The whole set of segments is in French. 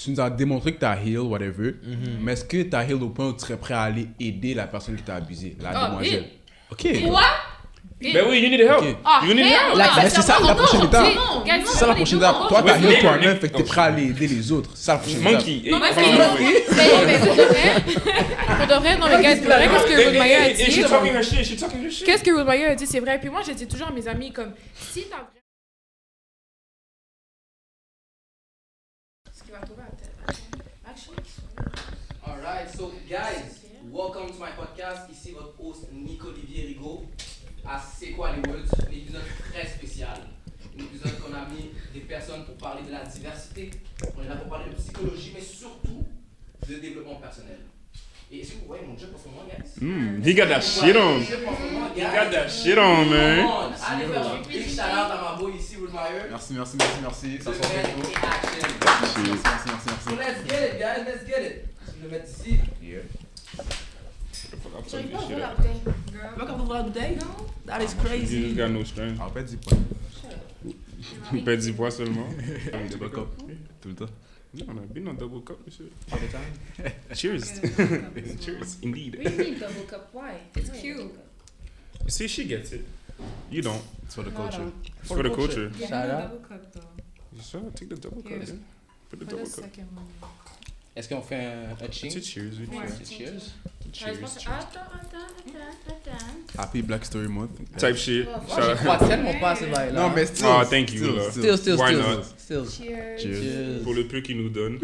tu nous as démontré que tu as heal, whatever, mais est-ce que tu as heal au point où tu serais prêt à aller aider la personne qui t'a abusé, la demoiselle? Ok. Quoi? Ben oui, you need help. Ok. You need help. Mais c'est ça la prochaine étape. Guys, C'est ça la prochaine étape. Toi, t'as heal toi-même, fait que t'es prêt à aller aider les autres. C'est ça la prochaine étape. Monkey. Non, mais pour de vrai, non, mais guys, pour vrai, qu'est-ce que Ruth Maya a dit? She's talking her shit. She's talking her shit. Qu'est-ce que Ruth Maya a dit, c'est vrai. Puis moi, je dis toujours à mes amis, comme, si t'as vraiment... Ce qui va trouver à tête. Alright, so guys, welcome to my podcast. Ici votre host Nico-Olivier Rigaud. À C'est quoi les words? Un épisode très spécial. Un épisode qu'on a mis des personnes pour parler de la diversité. On est là pour parler de psychologie, mais surtout de développement personnel. Et est-ce que vous voyez mon jeu pour ce moment, guys? He got that shit on. He He got that shit on, man. Allez faire un big shout out à ma boy ici, Ruth Maya. Merci. Ça sort Merci. So let's get it, guys, let's get it. Je vais le mettre ici. J'arrive pas à ouvrir la bouteille. Tu vas pas ouvrir la bouteille? Non. That is You crazy. just got no strength. En fait, dis pas. Il perd 10 points seulement. Double cup. Tout le temps. On a been on double cup, monsieur. All the time. Cheers. Cheers, indeed. What do you mean double cup? Why? It's cute. See, she gets it. You don't. It's for the culture. It's for the culture. Yeah, Shout out. double cup though. You saw, take the double cup, Here. yeah. Put the For the double cup. second one. Est-ce qu'on fait un ching? C'est cheers, oui. Ouais. Cheers. Ouais, je pense que... Attends. Happy Black Story Month. Type shit. Oh, Shout Je out. crois tellement pas à ce bail là. Non, mais still. Ah, thank you, là. Still. Why not? Cheers. Cheers. Pour le peu qu'il nous donne.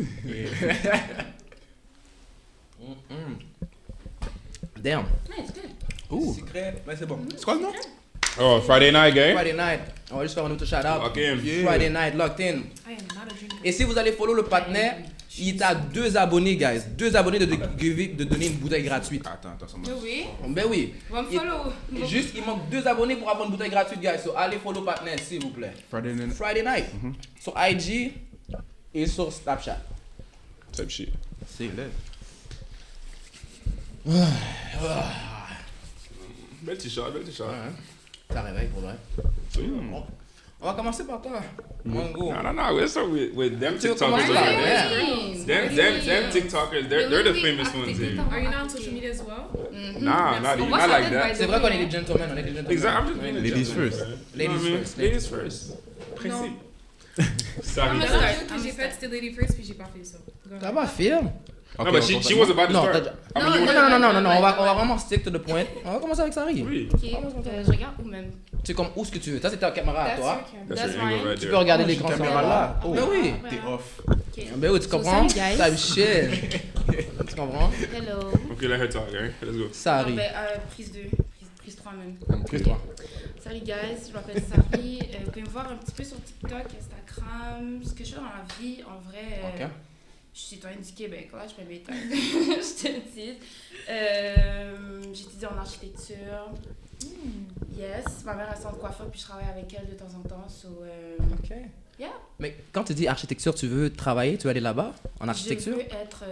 Damn. Yeah, it's good. Ouh. Secret. Mais c'est bon. C'est quoi le nom? Oh, Friday night, gang. Friday night. On va juste faire un autre shout out. Lock in. Friday night, locked in. I am not a drinker. Et si vous allez follow le partenaire, il est à 2 abonnés, guys. 2 abonnés de donner une bouteille gratuite. Attends, ça No way. Ben oui. Va me follow. Juste, il manque 2 abonnés pour avoir une bouteille gratuite, guys. So allez follow partenaire, s'il vous plaît. Friday night. Sur IG et sur Snapchat. Type shit. C'est laid. Belle t-shirt. Ça réveille pour vrai. On va commencer par toi. Mongo. No. What's up with them Tu veux TikTokers commencer? over Ouais. there? Them TikTokers, they're the famous ones here. Are you not on social media as well? Nah, not like that. C'est vrai qu'on est des gentlemen, on est des gentlemen. Exactly. I'm just being a Ladies gentleman, first. man. Ladies You know what I mean? first. Ladies first. Principe. Sorry. La No, seule chose que j'ai faite, c'était Lady First, puis j'ai pas fait ça. Go Ça ahead. va, film. but she was about to Non, start. t'as- I mean, you Non, on va vraiment stick to the point. On va commencer avec Sari. Oui. Ok, je regarde où même? C'est comme où ce que tu veux. Ça, c'est ta caméra à That's toi. your camera. That's That's your angle mine. right Tu there. peux regarder Oh, l'écran j'ai sur caméra là. Ben oui. T'es off. Ok. Ben oui, tu comprends? salut, guys. Type shit. Tu comprends? Hello. Okay, let her talk, right? Let's go. Sari. Ben, prise 2. Prise 3 même. Prise 3. Salut guys, je m'appelle Sari. Vous pouvez me voir un petit peu sur TikTok, Instagram. Ce que je fais dans la vie, en vrai, Ok. je suis citoyenne du Québec. Là, je fais mes taxes. Je te le dis. J'étudie en architecture. Yes, ma mère est centre coiffeur, puis je travaille avec elle de temps en temps. So, Ok. Yeah. Mais quand tu dis architecture, tu veux travailler, tu veux aller là-bas en je architecture? veux être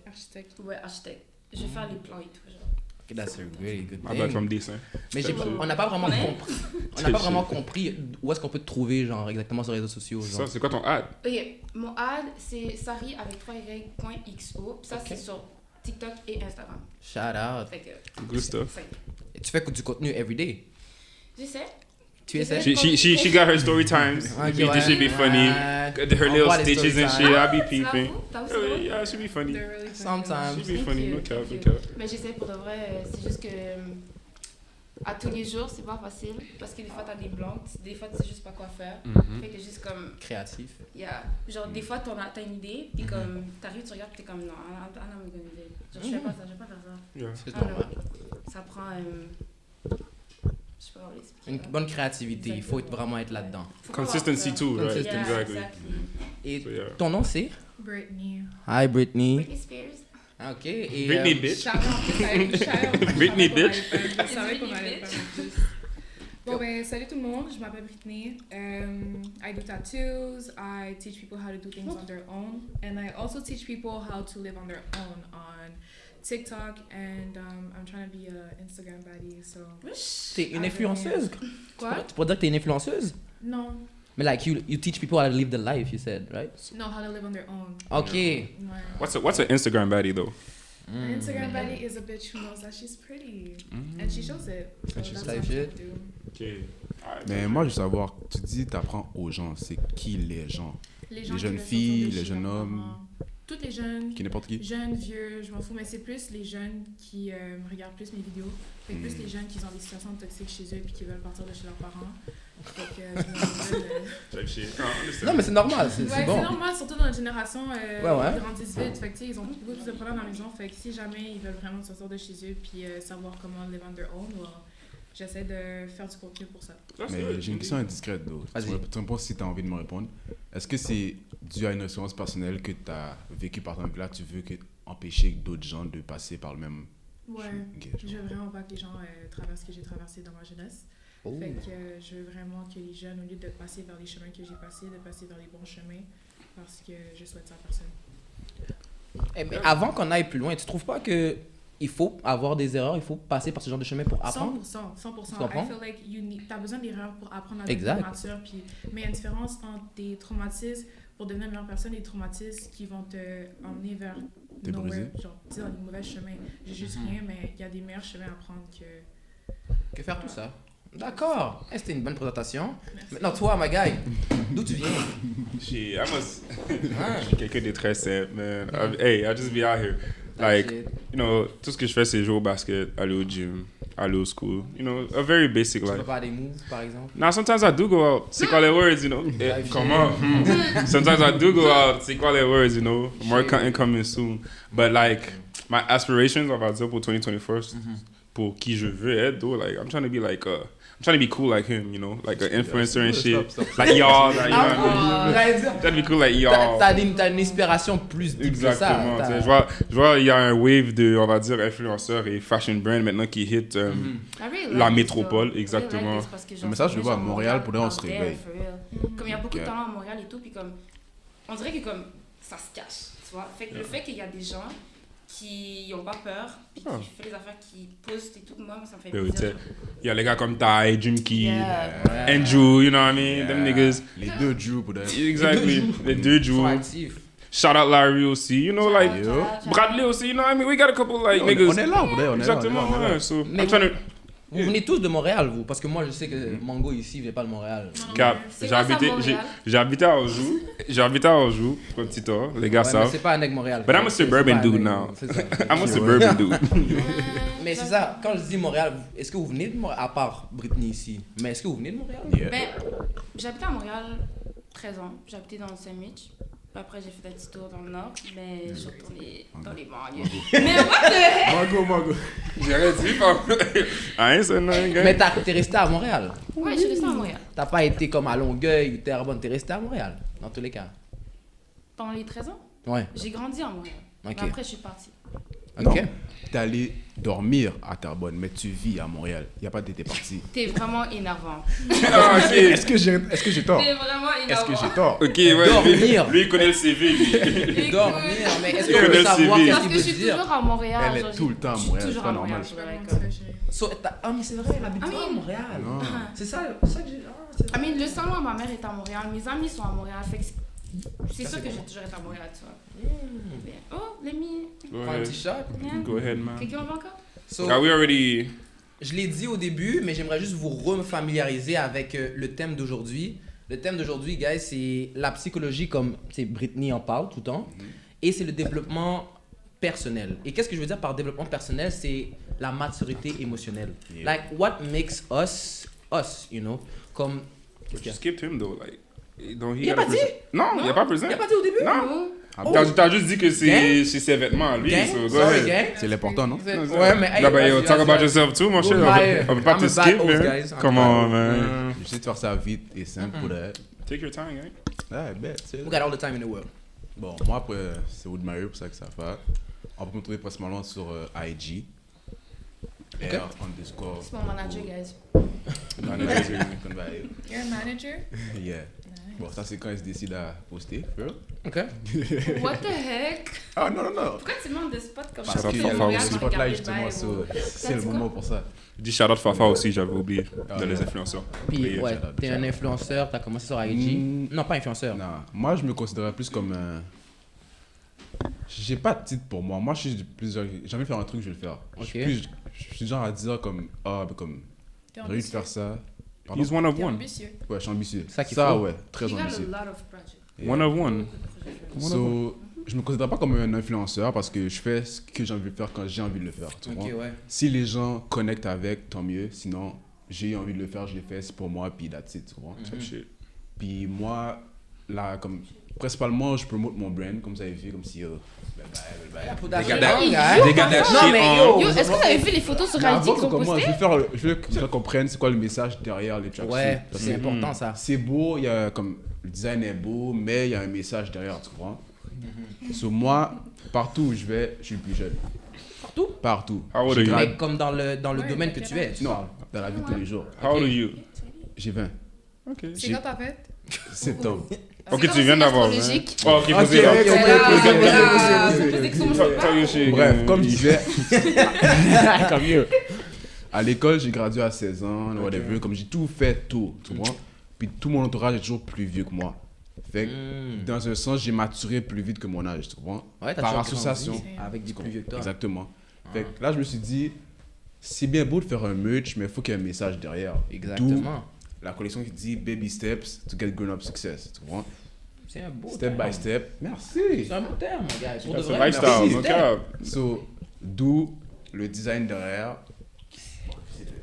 Architecte. architecte. Je vais faire les plans et tout. Genre. Ok, that's a really good My bad thing. from decent. Mais on n'a pas vraiment compris. On n'a pas vraiment compris où est-ce qu'on peut te trouver, genre exactement sur les réseaux sociaux. Ça, Genre. c'est quoi ton ad? Ok, mon ad, c'est sari avec 3y.xo. Ça, Ok. c'est sur TikTok et Instagram. Shout out. Fait que, Good stuff. c'est- Et tu fais du contenu everyday. J'essaie. Tu essaies? She got her story times. Ok, This should be funny. Her On little voit les stitches story and times. shit. I'll be Tu peeping. l'avoues? T'as aussi Yeah, drôle? yeah, it should be funny. They're really funny. Sometimes. Should be Thank funny. you, No cap, thank no you. cap. Mais j'essaie pour de vrai. C'est juste que à tous les jours, c'est pas facile. Parce que des fois, t'as des blancs. Des fois, tu sais juste pas quoi faire. Fait que juste comme. Créatif. Genre, des fois, t'as une idée. Puis comme, t'arrives, tu regardes. Puis t'es comme, non, I'm not gonna do it. Genre, je fais pas ça, je vais pas faire ça. Yeah. C'est Ah, normal. non. Ça prend. Je sais pas comment l'expliquer. Une bonne créativité, il faut vraiment être là-dedans. Faut pas Consistency avoir too, right? Consistency. Yeah, Exactly. exactly. Et So, yeah. ton nom c'est? Britney. Hi Britney. Britney Spears. Ah, ok. Et, Britney bitch. Shout out. Britney bitch. Je savais qu'on allait Britney faire plus. Bon, ben, salut tout le monde, je m'appelle Britney. I do tattoos, I teach people how to do things on their own, and I also teach people how to live on their own on TikTok, and I'm trying to be a Instagram baddie, so... T'es une influenceuse? Quoi? Tu pourrais dire que t'es une influenceuse? Non. Mais like you teach people how to live the life, you said, right? know how to live on their own. Okay. Ouais. What's an Instagram baddie though? An Instagram baddie is a bitch who knows that she's pretty. And she shows it. So she's that's like what shit. I do. Okay. Alright. Mais moi, je veux savoir, tu dis, t'apprends aux gens, c'est qui les gens? Les gens Les qui jeunes veulent sortir filles, de les chez jeunes leurs hommes. parents. Toutes les jeunes. Qui n'importe qui? Jeunes, vieux, je m'en fous, mais c'est plus les jeunes qui regardent plus mes vidéos. Fait que plus les jeunes qui ont des situations toxiques chez eux et qui veulent partir de chez leurs parents. Fait que je me Type shit. Non, mais c'est normal, c'est Ouais, bon. c'est normal, surtout dans notre génération, Ouais. ils grandissent vite. Fait que, tu sais, ils ont beaucoup plus de problèmes à la maison. Fait que si jamais ils veulent vraiment sortir de chez eux puis savoir comment live on their own, j'essaie de faire du contenu pour ça. Mais j'ai une question indiscrète, though. Vas-y. Tu me réponds si tu as envie de me répondre. Est-ce que c'est dû à une expérience personnelle que tu as vécu par exemple là, tu veux empêcher d'autres gens de passer par le même... Ouais, Ok, je veux vraiment pas que les gens traversent ce que j'ai traversé dans ma jeunesse. Oh. Fait que je veux vraiment que les jeunes, au lieu de passer vers les chemins que j'ai passés, de passer vers les bons chemins parce que je souhaite ça à personne. Eh, mais avant qu'on aille plus loin, tu trouves pas que il faut avoir des erreurs, il faut passer par ce genre de chemin pour apprendre? 100%. Tu comprends? I feel like t'as besoin d'erreurs pour apprendre à Exact. devenir mature. Mais il y a une différence entre des traumatismes pour devenir une meilleure personne et des traumatismes qui vont te emmener vers T'es nowhere, brisé. genre tu sais, dans les mauvais chemins. J'ai juste rien, mais il y a des meilleurs chemins à prendre que... Que faire tout ça? D'accord. Eh, c'était une bonne présentation. Merci. Maintenant, toi, ma guy, d'où tu viens? Shit, I must. Hein? Je suis quelqu'un de très simple, man. Hey, I just be out here. Like, Shit. you know, tout ce que je fais, c'est jouer au basket, aller au gym, aller au school. You know, a very basic Tu life. peux faire des moves, par exemple? Now, sometimes I do go out. C'est quoi les words, you know? Life Come shit. on. Sometimes I do go out. C'est quoi les words, you know? More Shit. content coming soon. But like, my aspirations, on va dire, pour 2021, pour qui je veux être, though, like, I'm trying to be like, I'm trying to be cool like him, you know? Like an influencer and shit. Stop. Like y'all, like, you know what I mean? J'allais dire, Trying to be cool like y'all. t'as une inspiration plus deep que ça. Exactement. T'as- tu sais, je vois, il y a un wave de, on va dire, influenceurs et fashion brand maintenant qui hit Mm-hmm. I really la like métropole, this, though. I exactement. really like this parce que, genre, Mais ça, je le vois à genre, Montréal, pour Montréal, on se out there, réveille. for real. Comme il y a beaucoup de talents à Montréal et tout, puis comme, on dirait que comme, ça se cache, tu vois. Fait que le fait qu'il y a des gens qui n'ont pas peur, puis qui font les affaires, qui postent et tout, moi, ça me fait Oui, tu sais, plaisir. il y a les gars comme Ty, Jim Key, Yeah. Andrew, you know what I mean? Them niggas. Les deux Drew, pour d'ailleurs. Exactly. Les deux Ils sont Drew. actifs. Shout out Larry aussi, you know, like Yo. Bradley aussi, you know what I mean? We got a couple like On niggas. est là, pour d'ailleurs. Exactement, ouais. So, Mais I'm trying to. Vous venez tous de Montréal, vous? Parce que moi, je sais que Mango ici, il vient pas de Montréal. Cap, C'est quoi ça, Montréal? j'ai habité à Anjou. J'ai habité à Anjou, pour un petit tour, les gars Ouais, mais savent. c'est pas un nègre Montréal. But I'm a C'est suburban pas un dude nègre, now. c'est ça. I'm a suburban dude. Mais c'est ça, quand je dis Montréal, est-ce que vous venez de Montréal? À part Britney ici. Mais est-ce que vous venez de Montréal? Yeah. Ben, j'habitais à Montréal 13 ans. J'habitais dans le Sandwich. Puis après, j'ai fait un petit tour dans le nord. Mais je suis retournée dans les banlieues. Mais what the Mango. J'ai rien dit, pas. I ain't said nothing, gang. Mais t'es resté à Montréal. Ouais, je suis restée à Montréal. T'as pas été comme à Longueuil ou Terrebonne, t'es resté à Montréal, dans tous les cas. Pendant les 13 ans, Ouais, j'ai grandi à Montréal. Ok. Mais après, je suis partie. Non, ok. t'es allé dormir à Terrebonne, mais tu vis à Montréal. Il n'y a pas d'été parti. T'es vraiment énervant. Ah, ok. Est-ce que j'ai tort? T'es vraiment Est-ce que énervant. j'ai tort? Ok, ouais. Dormir. Lui, il connaît le CV, lui. Dormir, mais est-ce Il qu'on peut connaît le savoir CV. qu'est-ce Parce qu'il que je veut suis dire? toujours à Montréal. Elle est genre, tout le temps à je suis Montréal, toujours c'est pas à normal. Montréal, Je vais ouais, comment comme- ça, chérie. Ah, mais c'est vrai, elle habite I pas à mean- Montréal. Non. C'est ça que j'ai... I mean, le salon à ma mère est à Montréal. Mes amis sont à Montréal. Fait que c'est sûr que je vais toujours être à Montréal, tu vois. Mais- oh, let me... Go Prends un ahead. petit shot. Go ahead, man. Quelqu'un en veut encore? So, Ah, we already. je l'ai dit au début, mais j'aimerais juste vous refamiliariser avec le thème d'aujourd'hui. Le thème d'aujourd'hui, guys, c'est la psychologie comme Britney en parle tout le temps. Et c'est le développement personnel. Et qu'est-ce que je veux dire par développement personnel? C'est la maturité émotionnelle. Yeah. Like, what makes us, you know? Comme... Qu'est-ce qu'il y You a? skipped him, though. Like, don't he Il a gotta pas dit? present- Non, il a pas présent. Il a pas dit au début? Non. Oh. T'as juste dit que Gang? c'est ses vêtements, lui. Gang? So go Sorry, ahead. gang. C'est l'important, non? Ouais, mais... hey, Là, ben, yo, vas-y, talk vas-y, about vas-y. yourself too, mon cher. Go my- On peut pas I'm te a bad skip, host, man. guys. I'm Come a on, bad- man. J'essaie de faire ça vite et simple pour de... Take your time, gang. Ah, bête, c'est... We got all the time in the world. Bon, moi, après, c'est Woodmire, pour ça que ça fait. On peut me trouver principalement sur IG. Ok. R_. C'est mon manager, guys. Manager, Silicon Valley. You're a manager? Yeah. Bon, ça, c'est quand ils se décident à poster. OK. What the heck? Ah non, non, non. Pourquoi tu demandes de spot comme Parce ça? qu'il y Fafa a le aussi. spot là, justement, c'est le That's moment quoi? pour ça. Je dis shout out Fafa aussi, j'avais oublié Ah, de les ouais. influenceurs. Puis, Oui, ouais, shout-out, t'es un shout-out. influenceur, t'as commencé sur IG. Non, pas influenceur. Non, moi, je me considérais plus comme un. J'ai pas de titre pour moi. Moi, je suis plusieurs. J'ai envie de faire un truc, je vais le faire. Ok. Je suis genre à dire comme. Ah, ben comme. T'es J'ai envie de ambitieux. faire ça. Pardon? He's one of T'es one. ambitieux. Ouais, je suis ambitieux. Ça qu'il Ça, faut. ouais, très You got a ambitieux. lot of projects. Yeah. One of one. So, je me considère pas comme un influenceur parce que je fais ce que j'ai envie de faire quand j'ai envie de le faire. Tu Ok, vois? ouais. Si les gens connectent avec, tant mieux. Sinon, j'ai envie de le faire, je l'ai fait, c'est pour moi, puis that's it. Tu vois? Type shit. Puis moi, là, comme. Principalement, je promote mon brand, comme ça, vu, comme si. Bye bye, bye bye. They got that- They got that Non, shit mais on. Yo, est-ce que vous avez vu les photos sur Mais IG avant qu'ils qu'on ont commence, posté? je veux que les gens comprennent c'est quoi le message derrière les tracks. Ouais, Parce c'est que important ça. c'est beau, il y a comme le design est beau, mais il y a un message derrière, tu comprends? So moi, partout où je vais, je suis le plus jeune. Partout? Partout. How old are you? Mais comme dans le Ouais, domaine que t'as tu quel es, tu Non, parles. dans la vie de tous les jours. How old are you? J'ai 20. Ok. C'est quand ta fête? Septembre. Ok, tu viens d'avoir. hein? Astrologique. Oh, ok, vas-y. là. Tell your shit. Bref, comme je disais, comme mieux. À l'école, j'ai gradué à 16 ans, whatever, comme j'ai tout fait tôt, tu vois. Puis tout mon entourage est toujours plus vieux que moi. Fait que, dans un sens, j'ai maturé plus vite que mon âge, tu vois. Ouais, t'as Par toujours association. grandi avec des plus vieux que toi. Exactement. Fait que là, je me suis dit, c'est bien beau de faire un merch, mais il faut qu'il y ait un message derrière. Exactement. D'où la collection qui dit Baby Steps to get grown up success. Tu vois? C'est un beau Step terme. by step. Merci. C'est un beau terme, mon gars. Pour de That's vrai, a lifestyle, merci. no cap. So, d'où le design derrière.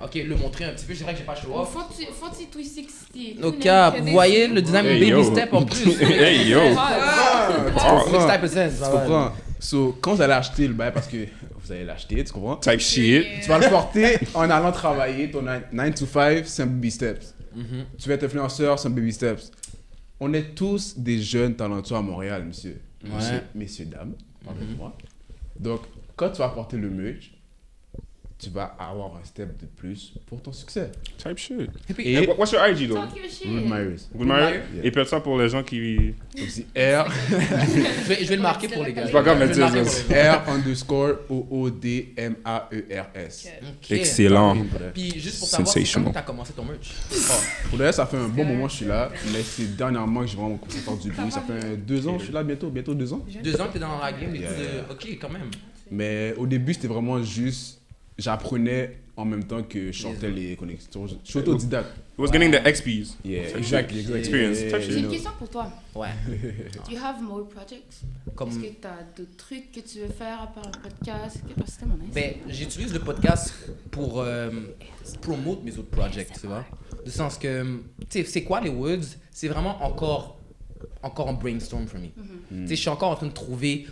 Ok, le montrer un petit peu, c'est vrai que j'ai pas show Oh, off. Fonty 360. Au cap, vous voyez le design Hey, Baby yo. Step en plus. Hey, yo. Next type of sense. Tu comprends? So, quand vous allez acheter le bail, parce que vous allez l'acheter, tu comprends? Type shit. Tu vas le porter en allant travailler, ton 9 to 5, c'est un baby steps. Tu vas être influenceur, c'est un baby steps. On est tous des jeunes talentueux à Montréal, monsieur. Ouais. Messieurs, dames, pardonnez-moi. Donc, quand tu vas porter le merch, tu vas avoir un step de plus pour ton succès. Type shit. Et Hey, what's your IG though? Talk your shit. Ruth Myers. Good Mario? Yeah. Et peut-être ça pour les gens qui. Donc, c'est R, Je vais le marquer pour les gars. C'est pas grave, mais Je vais le tu marquer sais, pour les gars. R_OODMAERS. Ok. Excellent. Puis juste pour savoir, c'est Sensational. quand que t'as commencé ton merch. Pour le reste, ça fait un bon moment que je suis là, mais c'est dernièrement que j'ai vraiment commencé à faire du bruit. Ça fait 2 ans que je suis là, bientôt 2 ans. 2 ans que t'es dans la game et tout Yeah. de... Ok, quand même. Mais au début, c'était vraiment juste. J'apprenais en même temps que je sortais les connexions. Je suis autodidacte. It was getting the XPs. Yeah, Type exactly. shit. Experience. Type J'ai shit. une question pour toi. Ouais. Do you have more projects? Comme... Est-ce que tu as d'autres trucs que tu veux faire à part le podcast? C'était mon nice. Ben, j'utilise le podcast pour promote mes autres projects, tu vois. Du sens que, tu sais, c'est quoi les Woods? C'est vraiment encore en brainstorm for me. Tu sais, je suis encore en train de trouver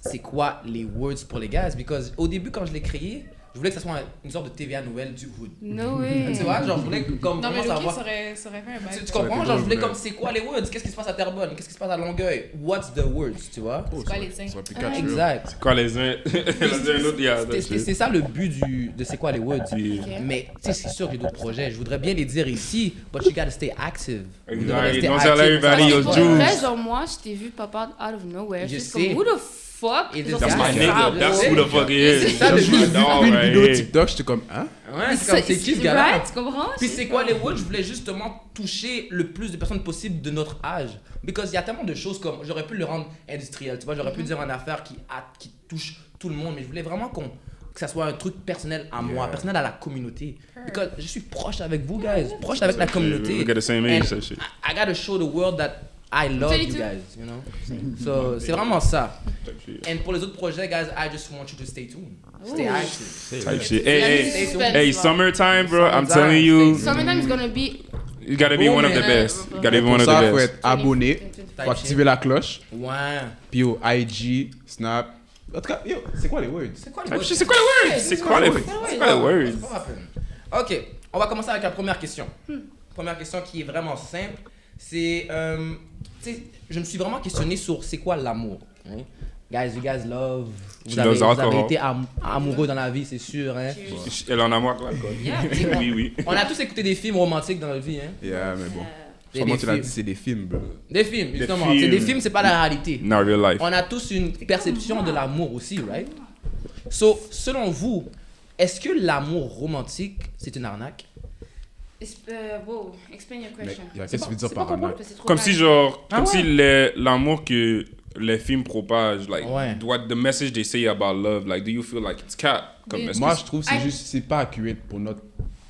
c'est quoi les words pour les guys, because au début, quand je l'ai créé, je voulais que ça soit une sorte de TVA nouvelle du hood. No way. Tu vois, genre, je voulais comme Non, mais vraiment Loki savoir... ça aurait fait un bail. Tu comprends? Genre, je voulais Ouais. comme, c'est quoi les words? Qu'est-ce qui se passe à Terrebonne? Qu'est-ce qui se passe à Longueuil? What's the words, tu vois? Oh, C'est quoi ça- les cinq? ça va plus catch, Exact. Quoi les uns? Les uns l'autre, yeah. that's it. C'est ça le but de c'est quoi les Woods. Yeah. Mais tu sais, c'est sûr que j'ai d'autres projets. Je voudrais bien les dire ici, but you gotta stay active. Vous devez Exactly. rester Don't active. tell everybody Parce que your pour le vrai, juice. genre moi, je t'ai vu papa out of nowhere. Je Juste sais. comme, who the fuck? Et Genre, that's That's my my c'est nigga. ça, That's bro. who the fuck he is. C'est ça, That's le my but. dog Une right vidéo here. TikTok, j'étais comme, hein? Ouais, c'est comme c'est qui ce gars-là? Right, tu comprends? Puis c'est quoi les Woods? Je voulais justement toucher le plus de personnes possible de notre âge. Because il y a tellement de choses comme, j'aurais pu le rendre industriel, tu vois, j'aurais pu dire une affaire qui touche tout le monde, mais je voulais vraiment que ça soit un truc personnel à moi, personnel à la communauté. Because je suis proche avec vous, guys, proche avec la communauté. We got the same age, And that shit. I gotta show the world that I love you 22. guys, you know? So, c'est vraiment ça. Type shit. And pour les autres projets, guys, I just want you to stay tuned. Stay active. Type shit. La Hey, musique hey, suspense, hey, là. summertime, bro. I'm Summertime, telling you, Summertime is gonna be you gotta be Oh, one of the man. best. You gotta be Pour one of ça, the il faut best. être abonné, faut activer la cloche, Ouais. puis au IG, Snap. En tout cas, yo, c'est quoi les words? C'est quoi les Type words? shit. C'est quoi les words? C'est quoi les words? Ok, on va commencer avec la première question. Première question qui est vraiment simple. C'est, tu sais, je me suis vraiment questionné sur c'est quoi l'amour. Hein? Guys, you guys love. She loves Vous avez alcohol. été amoureux dans la vie, c'est sûr. Hein? Elle en a marre, l'alcool. Yeah. Oui, oui. On a tous écouté des films romantiques dans notre vie. Hein? Yeah, mais bon. C'est Comment des tu l'as films. dit, c'est des films, bro. Des films, justement. films. C'est des films, c'est pas la réalité. Not real life. On a tous une perception de l'amour aussi, right? So, selon vous, est-ce que l'amour romantique, c'est une arnaque? Wow, explain your Mais question. qu'est-ce que tu veux dire c'est par pas arnaque? Parce que c'est trop Comme vague. si genre, Ah comme ouais. si l'amour que les films propagent, like Ouais. what the message they say about love, like do you feel like it's cap? Comme Mais est-ce Moi, que je trouve que c'est juste, c'est pas accurate pour notre.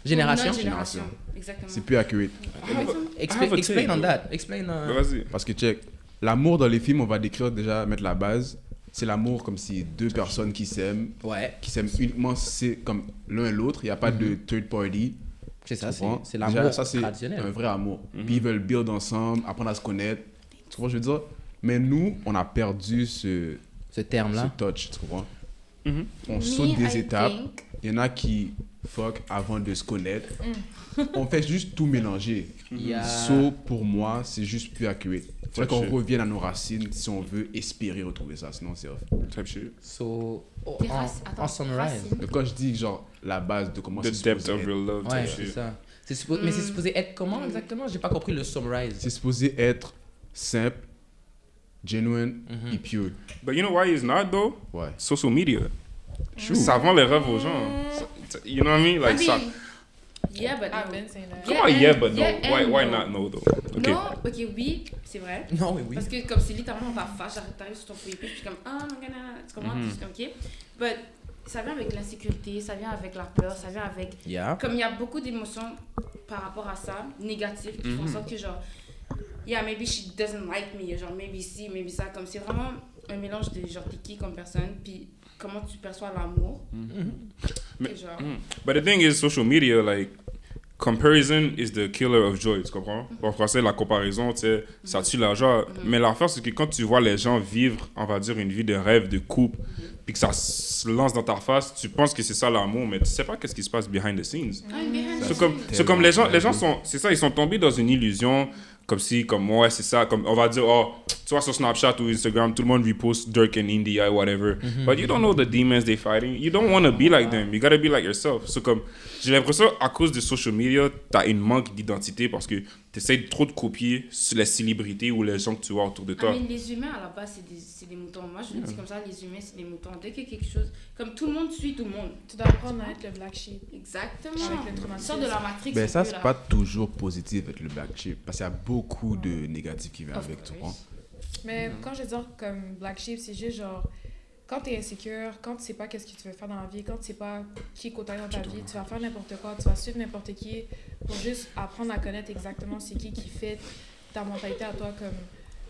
Génération? Notre génération. Exactement. C'est plus accurate. have a Explain take, on though. that. Explain. Vas-y. Parce que, check, l'amour dans les films, on va décrire déjà, mettre la base. C'est l'amour comme si deux personnes qui s'aiment uniquement c'est comme l'un et l'autre. Il n'y a pas de third party. C'est ça, Tu comprends? c'est Déjà, l'amour ça, c'est traditionnel. un vrai amour. Puis ils veulent build ensemble, apprendre à se connaître. Tu comprends, je veux dire? Mais nous, on a perdu ce terme-là. touch, tu comprends? Mhm. On Me, saute I des étapes. think- Il y en a qui fuck avant de se connaître. On fait juste tout mélanger. Il y a- So, pour moi, c'est juste plus accurate. Il faudrait qu'on shit. revienne à nos racines si on veut espérer retrouver ça. Sinon, c'est off. Type shit. So, Des attends, en summarize. racines. Donc, quand je dis, genre, la base de comment The c'est depth supposé of être, real love Ouais, type c'est shit. ça. Mais c'est supposé être comment exactement? J'ai pas compris le summarize. c'est supposé être simple, genuine et pure. But you know why it's not though? Ouais. Social media. Ça vend les rêves aux gens. You know what I mean? Like, ça. Yeah, but I've no. been saying that. Comment yeah, but no? Yeah and Why no. not no though? Okay. Non, ok, oui, c'est vrai. Non, mais oui. Parce que comme c'est littéralement ta face, t'arrives sur ton premier puis je suis comme, ah, non, tu comprends? Mhm. Je suis comme, ok. But ça vient avec l'insécurité, ça vient avec la peur, ça vient avec... Yeah. Comme il y a beaucoup d'émotions par rapport à ça, négatives, qui font en sorte que genre, yeah, maybe she doesn't like me, genre maybe si, maybe ça, comme c'est vraiment un mélange de genre t'es qui comme personne, puis comment tu perçois l'amour. Mais- Et genre, But the thing is, social media, like, comparison is the killer of joy, tu comprends? En français, la comparaison, tu sais, ça tue la joie. Mais l'affaire, c'est que quand tu vois les gens vivre, on va dire, une vie de rêve, de couple, puis que ça se lance dans ta face, tu penses que c'est ça l'amour, mais tu sais pas qu'est-ce qui se passe behind the scenes. behind the C'est comme les gens sont, c'est ça, ils sont tombés dans une illusion, comme si, comme, ouais, c'est ça, comme, on va dire, oh, tu vois, sur Snapchat ou Instagram, tout le monde repost Dirk and India, whatever. But you don't know the demons they fighting. You don't want to be like them. You gotta be like yourself. C'est comme, j'ai l'impression, à cause de social media, t'as une manque d'identité parce que t'essayes trop de copier sur les célébrités ou les gens que tu vois autour de toi. Mais les humains, à la base, c'est des moutons. Moi, je le dis comme ça, les humains, c'est des moutons. Dès qu'il y a quelque chose, comme tout le monde suit tout le monde. Tu dois apprendre à être le black sheep. Exactement. Avec le traumatisme. Sors de la matrix. Ben un ça, peu, c'est là. pas toujours positif avec le black sheep. Parce qu'il y a beaucoup de négatifs qui viennent Of avec, tu course. comprends? Mais quand je veux dire comme black sheep, c'est juste genre quand t'es insécure, quand tu sais pas qu'est-ce que tu veux faire dans la vie, quand tu sais pas qui côtoie dans ta vie, tu vas faire n'importe quoi, tu vas suivre n'importe qui pour juste apprendre à connaître exactement c'est qui fait ta mentalité à toi. Comme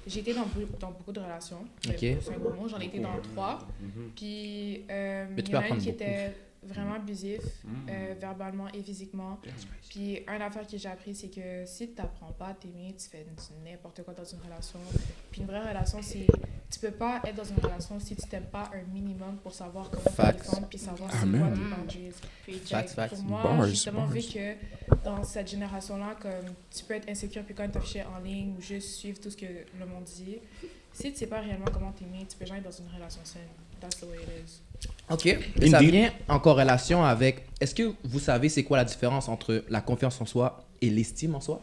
j'ai été dans beaucoup de relations. Ok. C'est un gros mot, j'en ai été dans 3. Puis Mais tu il y peux en a une apprendre qui beaucoup. était vraiment abusif, verbalement et physiquement. Puis une affaire que j'ai appris, c'est que si tu n'apprends pas à t'aimer, tu fais n'importe quoi dans une relation. Puis une vraie relation, c'est... Tu peux pas être dans une relation si tu t'aimes pas un minimum pour savoir comment te Facts. défendre puis savoir c'est Amen. quoi tes boundaries. Facts, facts. Pour moi, Bars, justement, bars. vu que dans cette génération-là, comme tu peux être insécure puis quand même t'afficher en ligne ou juste suivre tout ce que le monde dit, si tu sais pas réellement comment t'aimer, tu peux jamais être dans une relation saine. That's the way it is. Ok. Et ça Indeed. vient en corrélation avec. Est-ce que vous savez c'est quoi la différence entre la confiance en soi et l'estime en soi?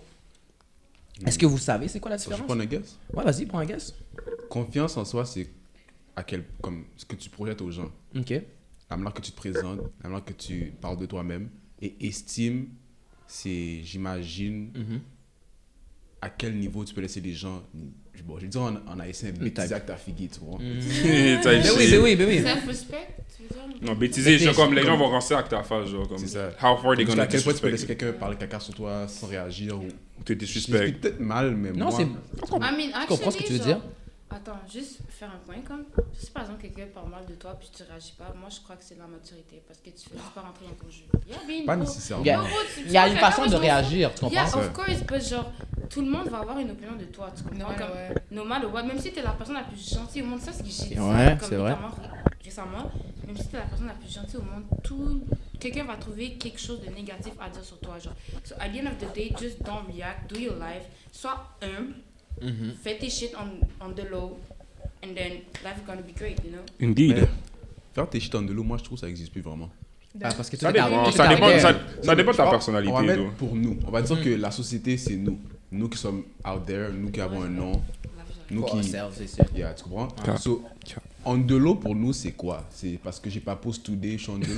Est-ce que vous savez c'est quoi la Je différence? prends un guess. Ouais, vas-y, prends un guess. Confiance en soi, c'est comme ce que tu projettes aux gens. Ok. La manière que tu te présentes, la manière que tu parles de toi-même. Et estime, c'est, j'imagine, à quel niveau tu peux laisser les gens. Bon, je vais dire en haïtien, bêtiser avec ta figuille, tu vois. Ben oui. Self-respect, tu veux dire? Non, bêtiser, genre comme les gens vont rancer avec ta face, genre comme. C'est ça. How far they Jusqu'à gonna quel point tu peux laisser disrespect quelqu'un parler caca sur toi sans réagir ou. te Je disrespect. l'explique peut-être mal, mais Non, moi. c'est. I mean, Je comprends ce que tu veux dire. Attends, juste faire un point comme. Si par exemple quelqu'un parle mal de toi puis tu réagis pas, moi je crois que c'est de la maturité parce que tu fais juste pas rentrer dans ton jeu. Pas nécessairement. Il y a- Il y a une façon de réagir, tu comprends? Yeah, of course, but genre, tout le monde va avoir une opinion de toi, tu comprends? Ouais, Comme, ouais. no matter what, même si t'es la personne la plus gentille au monde, ça c'est que j'ai dit Ouais, ça, c'est vrai. récemment, même si t'es la personne la plus gentille au monde, quelqu'un va trouver quelque chose de négatif à dire sur toi, genre. So at the end of the day, just don't react, do your life, sois humble, fais tes shit on the low, and then life is gonna be great, you know? Indeed. Mais faire tes shit en de l'eau, moi je trouve que ça existe plus vraiment. Ah, parce que Ça tout est dépend, arrivé. ça dépend de ta On va personnalité. mettre though. pour nous. On va dire que la société, c'est nous. nous qui sommes out there, nous qui avons un nom, nous For qui... ourselves, c'est sûr. Yeah, tu comprends? Ah. So, en de l'eau pour nous, c'est quoi? C'est parce que j'ai pas post today, je suis en de l'eau.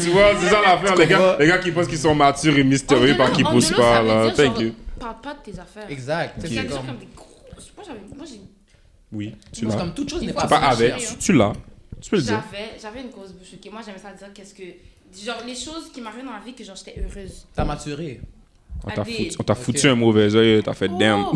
Tu vois, c'est ça l'affaire. Les gars qui pensent qu'ils sont matures et mystérieux parce qu'ils poussent pas, là. Thank you. Parle pas de tes affaires. Exact. C'est C'est quelque chose comme... comme des gros. Moi, j'ai. Oui, tu Parce que l'as. comme toute chose n'est C'est pas Pas essentielle. avec, tu l'as. Tu peux le dire. J'avais une grosse bouche. Ok, moi, j'aimais ça dire qu'est-ce que. Genre, les choses qui m'arrivaient dans la vie que genre j'étais heureuse. T'as maturé. On t'a foutu un mauvais œil, t'as fait damn. Oh,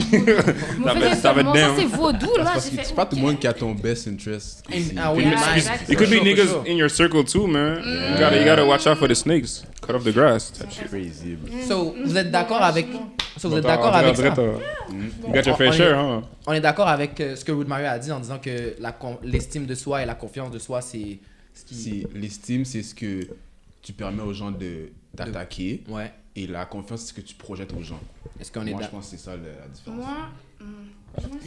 mauvais Ça va être ça, damn. c'est vaudou, là. Parce J'ai que fait. c'est pas tout le ok. monde qui a ton best interest. Ah oui, Yeah, nice. exact. It could be For niggas sure. in your circle too, man. You gotta watch out for the snakes. Cut off the grass. Crazy. bro. So, vous êtes d'accord Bon, avec... bon. So, vous êtes d'accord avec ça? You got your On fair est- share, huh? On est d'accord avec ce que Rude Mario a dit en disant que l'estime de soi et la confiance de soi, c'est ce qui... Si l'estime, c'est ce que tu permets aux gens de t'attaquer. Ouais. Et la confiance, c'est ce que tu projettes aux gens. Est-ce qu'on est Moi, je d'accord? pense que c'est ça la différence. Moi,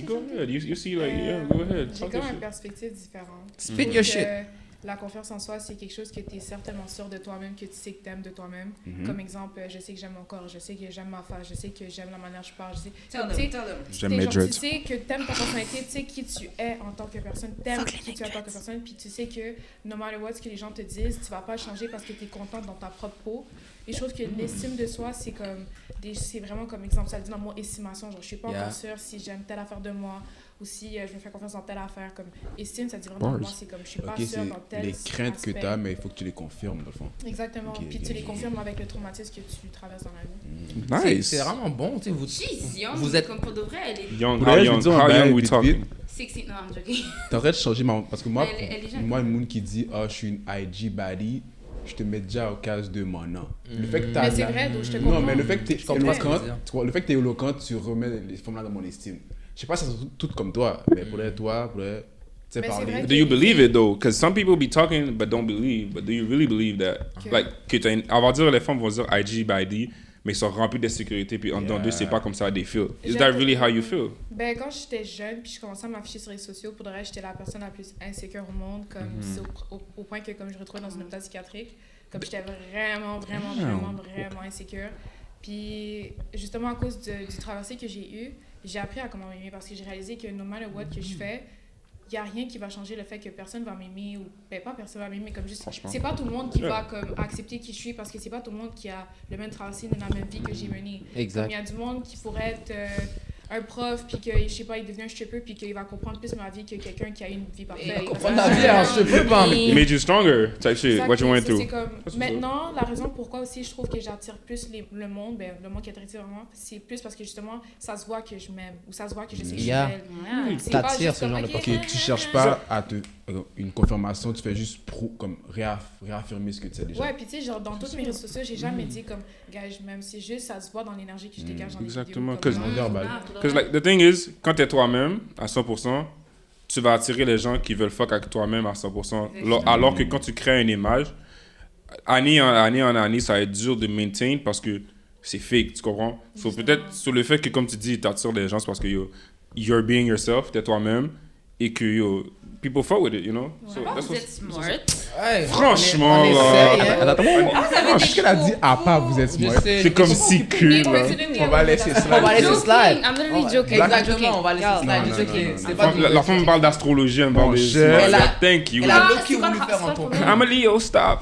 Go ahead. You see, like, yeah, go ahead. J'ai Talk comme your une shit. perspective différente. Spit Je your trouve shit. que La confiance en soi, c'est quelque chose que tu es certainement sûr de toi-même, que tu sais que tu aimes de toi-même. Comme exemple, je sais que j'aime mon corps, je sais que j'aime ma face, je sais que j'aime la manière dont je parle. Je sais, Tell tu sais, them, tell them. J'aime t'es mes genre, dreads. tu sais que t'aimes ta personnalité, tu sais qui tu es en tant que personne, t'aimes qui tu es en tant que personne, puis tu sais que no matter what, ce que les gens te disent, tu vas pas changer parce que tu es contente dans ta propre peau. Et je trouve que l'estime de soi, c'est comme c'est vraiment comme exemple, ça le dit dans mon estimation, genre je suis pas Yeah. encore sûre si j'aime telle affaire de moi ou si je me fais confiance dans telle affaire. Comme estime, ça dit vraiment Bars. moi, c'est comme je suis pas Ok, sûre dans c'est tel les craintes que aspect. tu as, mais il faut que tu les confirmes, dans le fond. Exactement. Ok, Puis ok, tu les ok. confirmes avec le traumatisme que tu traverses dans la vie. Nice. C'est vraiment bon, tu sais, vous... Jeez, young, Vous êtes- comme pour de vrai, elle est Young, Pour how vrai, je young, veux dire, how on young va we vite, talking? vite. 16, non, I'm joking. T'es en train de changer ma... Parce que moi, Elle est jeune. moi, une monde qui dit « Ah, je suis une IG baddie », je te mets déjà au case de mon nom. Le fait que t'as Mais c'est la- vrai, donc je te comprends. Non, mais le fait que t'es Je comprends ce que tu veux éloquente, dire. tu vois, le fait que t'es éloquente, tu remets les femmes là dans mon estime. Je sais pas si elles sont toutes comme toi, mais pour toi, tu sais, Mais c'est parler. vrai Do you believe it though? Because some people be talking but don't believe. But do you really believe that? Que- Like, que t'as on va dire, les femmes vont dire IG by D, mais ils sont remplis d'insécurité, puis en dedans d'eux, c'est pas comme ça they feel. Is that really how you feel? Ben, quand j'étais jeune, puis je commençais à m'afficher sur les sociaux, pour de vrai, j'étais la personne la plus insécure au monde, comme c'est au point que comme je me retrouvais dans une hôpital psychiatrique, comme j'étais vraiment insécure. Puis justement à cause du traversé que j'ai eu, j'ai appris à comment m'aimer parce que j'ai réalisé que no matter what que je fais, il n'y a rien qui va changer le fait que personne va m'aimer ou ben pas personne va m'aimer mais comme juste Franchement. c'est pas tout le monde qui Yeah. va comme accepter qui je suis parce que c'est pas tout le monde qui a le même traversé ni la même vie que j'ai menée. Comme Exact. il y a du monde qui pourrait être un prof puis que je sais pas il devient un stripper puis qu'il va comprendre plus ma vie que quelqu'un qui a une vie parfaite. Il va comprendre la vie, hein, je peux pas. It made you stronger, type shit, what you went C'est through. comme, what's maintenant, la raison pourquoi aussi je trouve que j'attire plus le monde, ben, le monde qui attire vraiment, c'est plus parce que justement, ça se voit que je m'aime ou ça se voit que je sais que je suis Yeah. belle. Ouais. C'est pas T'attires juste ce comme, genre de ok, personnes. Ok, tu cherches pas à te une confirmation, tu fais juste comme réaffirmer ce que tu sais déjà. Ouais, puis tu sais, genre dans tous mes réseaux sociaux, j'ai jamais dit comme, gars, je m'aime, c'est juste, ça se voit dans l'énergie que je dégage dans les Exactement, vidéos. cause- Comme, verbal. Because like, the thing is, quand t'es toi-même à 100%, tu vas attirer les gens qui veulent fuck avec toi-même à 100%. Alors que quand tu crées une image, année en année, ça va être dur de maintain parce que c'est fake, tu comprends? So, peut-être sur le fait que, comme tu dis, t'attires les gens, c'est parce que you're being yourself, t'es toi-même, et que people fuck with it, you know? So, Vous that's what- êtes smart. Ouais, Franchement, on essaye, là. hein. Qu'est-ce qu'elle a dit à part vous êtes Je smart? sais, C'est comme je- si que, là. On va laisser ça. On va laisser Joking, slide. I'm literally On va- joking. I'm joking. Exactement, on va laisser Yo, slide. non, Je sais non, que non, c'était non. pas La femme me parle d'astrologie, elle me parle Mon de... cher. Elle a- Thank you. Elle a Ah, Loki c'est voulu pas faire en grave, ton c'est cas. pas I'm a Leo, stop.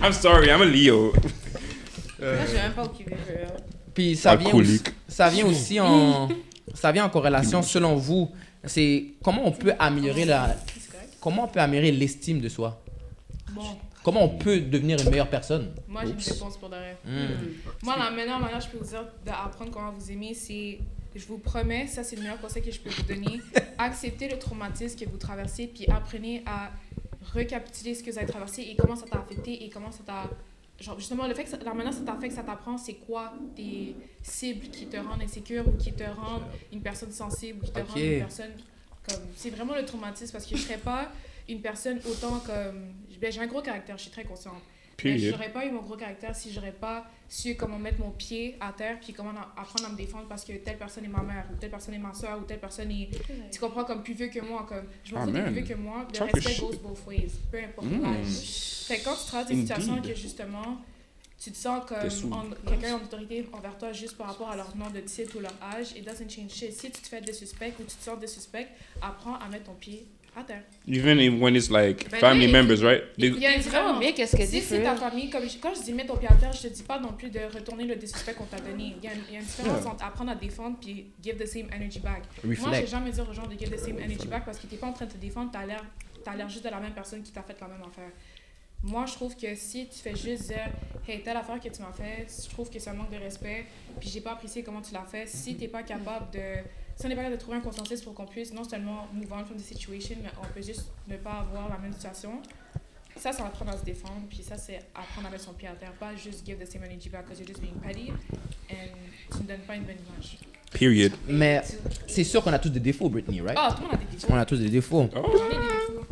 I'm sorry, I'm a Leo. Moi, je sais même pas où qui veut. Puis ça vient, aussi, Alcoolique. ça vient aussi en corrélation, selon vous, c'est comment on peut améliorer l'estime de soi? Bon, Comment on peut devenir une meilleure personne? moi j'ai une réponse pour de vrai. Hmm. Moi, la meilleure manière que je peux vous dire d'apprendre comment vous aimer, c'est, je vous promets, ça c'est le meilleur conseil que je peux vous donner. Acceptez le traumatisme que vous traversez, puis apprenez à récapituler ce que vous avez traversé et comment ça t'a affecté et comment ça t'a... Genre, justement, le fait que la manière que ça t'affecte, ça t'apprend, c'est quoi tes cibles qui te rendent insécure ou qui te rendent une personne sensible ou qui te Ok. rendent une personne comme... C'est vraiment le traumatisme parce que je serais pas une personne autant comme... Ben, j'ai un gros caractère, je suis très consciente. Mais je Period. n'aurais pas eu mon gros caractère si j'aurais pas su comment mettre mon pied à terre puis comment apprendre à me défendre parce que telle personne est ma mère ou telle personne est ma soeur ou telle personne est, tu comprends, comme plus vieux que moi, comme je m'en fous des Amen. plus vieux que moi, le Talk respect shit. goes both ways, peu importe l'âge. Fait que quand tu traverses des Indeed. situations que justement tu te sens T'es sous. comme quelqu'un en autorité envers toi juste par rapport à leur nom de titre ou leur âge, it doesn't change shit. Si tu te fais des suspects ou tu te sens des suspects, apprends à mettre ton pied à terre. Even when it's like Ben family oui. members, right? Il y a C'est vraiment vraiment bien qu'est-ce qu'elle si dit, c'est ta for real. famille, quand je dis mets ton pied à terre, je te dis pas non plus de retourner le désuspect qu'on t'a donné. Il y a une différence entre apprendre à défendre puis give the same energy back. Moi, je vais Reflect. jamais dire aux gens de give the same energy back parce que t'es pas en train de te défendre, t'as l'air juste de la même personne qui t'a fait la même affaire. Moi, je trouve que si tu fais juste dire hey, telle affaire que tu m'as fait, je trouve que c'est un manque de respect, puis j'ai pas apprécié comment tu l'as fait. Si t'es pas capable de. Si on n'est pas capable de trouver un consensus pour qu'on puisse non seulement move on from the situation, mais on peut juste ne pas avoir la même situation. Ça, c'est apprendre à se défendre, puis ça, c'est apprendre à mettre son pied à terre, pas juste give the same energy back because you're just being petty and tu ne donnes pas une bonne image. Period. Mais c'est sûr qu'on a tous des défauts, Britney, right? Ah, tout le monde a des défauts. On a tous des défauts. J'en ai des défauts.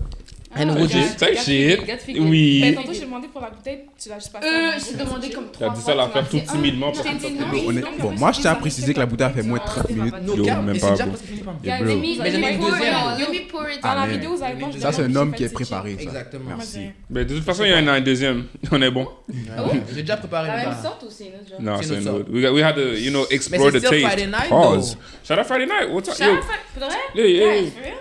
And Ah, would you- regarde, Say regarde shit. Figgy, regarde Ben, Oui. tantôt, j'ai demandé pour la bouteille, tu l'as juste pas fait. Je t'ai demandé comme 3 T'as fois. dit ça à la tu fin m'as tout dit, timidement. je t'ai dit non. Oui, Bon, non, bon, mais moi, je tiens à ça préciser que la bouteille a fait moins de 30 minutes. No Yo, cap, même et c'est pas, déjà bro. presque fini par Yeah, bro. let me- Mais let j'en ai me une pour it deuxième. out. Let me pour it Dans la Amen. vidéo, vous allez voir. je Ça, c'est un demande homme si qui est j'ai fait préparé, ça. Exactement. Merci. Mais de toute façon, il y en a un deuxième. On est bon. J'ai déjà préparé La une même barre. sorte ou c'est une autre genre? No, C'est c'est notre no. We had to, you know, Mais explore c'est the still taste. Friday night, Pause. though. Shout out Friday night. What's up? Ça Yo. va faire, faudrait? Yeah, yeah, Guys, yeah. for real?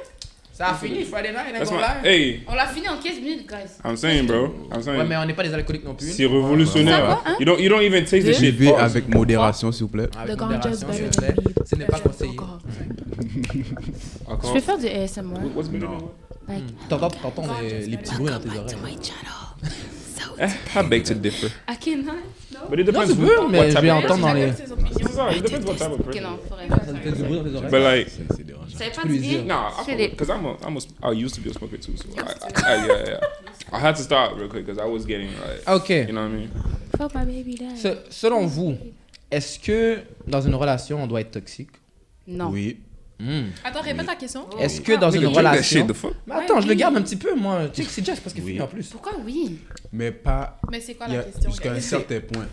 Ça a fini, Friday night, That's on my. live. Hey, On l'a fini en 15 minutes, guys. I'm saying, bro. I'm Ouais, saying. mais on n'est pas des alcooliques non plus. C'est révolutionnaire. Ça va, hein? You don't even taste the shit. Buvez Pause. avec modération, s'il vous plaît. Avec The ganja is modération, better s'il vous than plaît. weed. Ce n'est pas conseillé. Encore. Je vais faire du ASMR. What's better Non. than what? Like, T'entends les petits bruits dans tes oreilles. I beg to differ. I cannot. No. But it Non, depends tu peux, what mais type je vais of entendre dans les... Ses opinions. C'est ça, it depends what type of Ok, person. non, faudrait Ça pas te fait du bruit dans tes oreilles. But like, C'est dérangeant. Ça va pas peux lui du dire. bien. nah, Je fais des- because I used to be a smoker too, so yeah. I had to stop real quick because I was getting like, Ok. you know what I mean? Fuck my baby dad. Selon vous, est-ce que dans une relation, on doit être toxique? Non. Oui. Attends, répète ta question. Est-ce que dans une Nigga, drink that relation... shit, the fuck? Mais attends, je le oui. garde un petit peu, moi. Tu sais que c'est déjà parce qu'il Oui. finit en plus. Pourquoi oui? Mais pas. Mais c'est quoi il y la a- question? Jusqu'à un guys? certain point.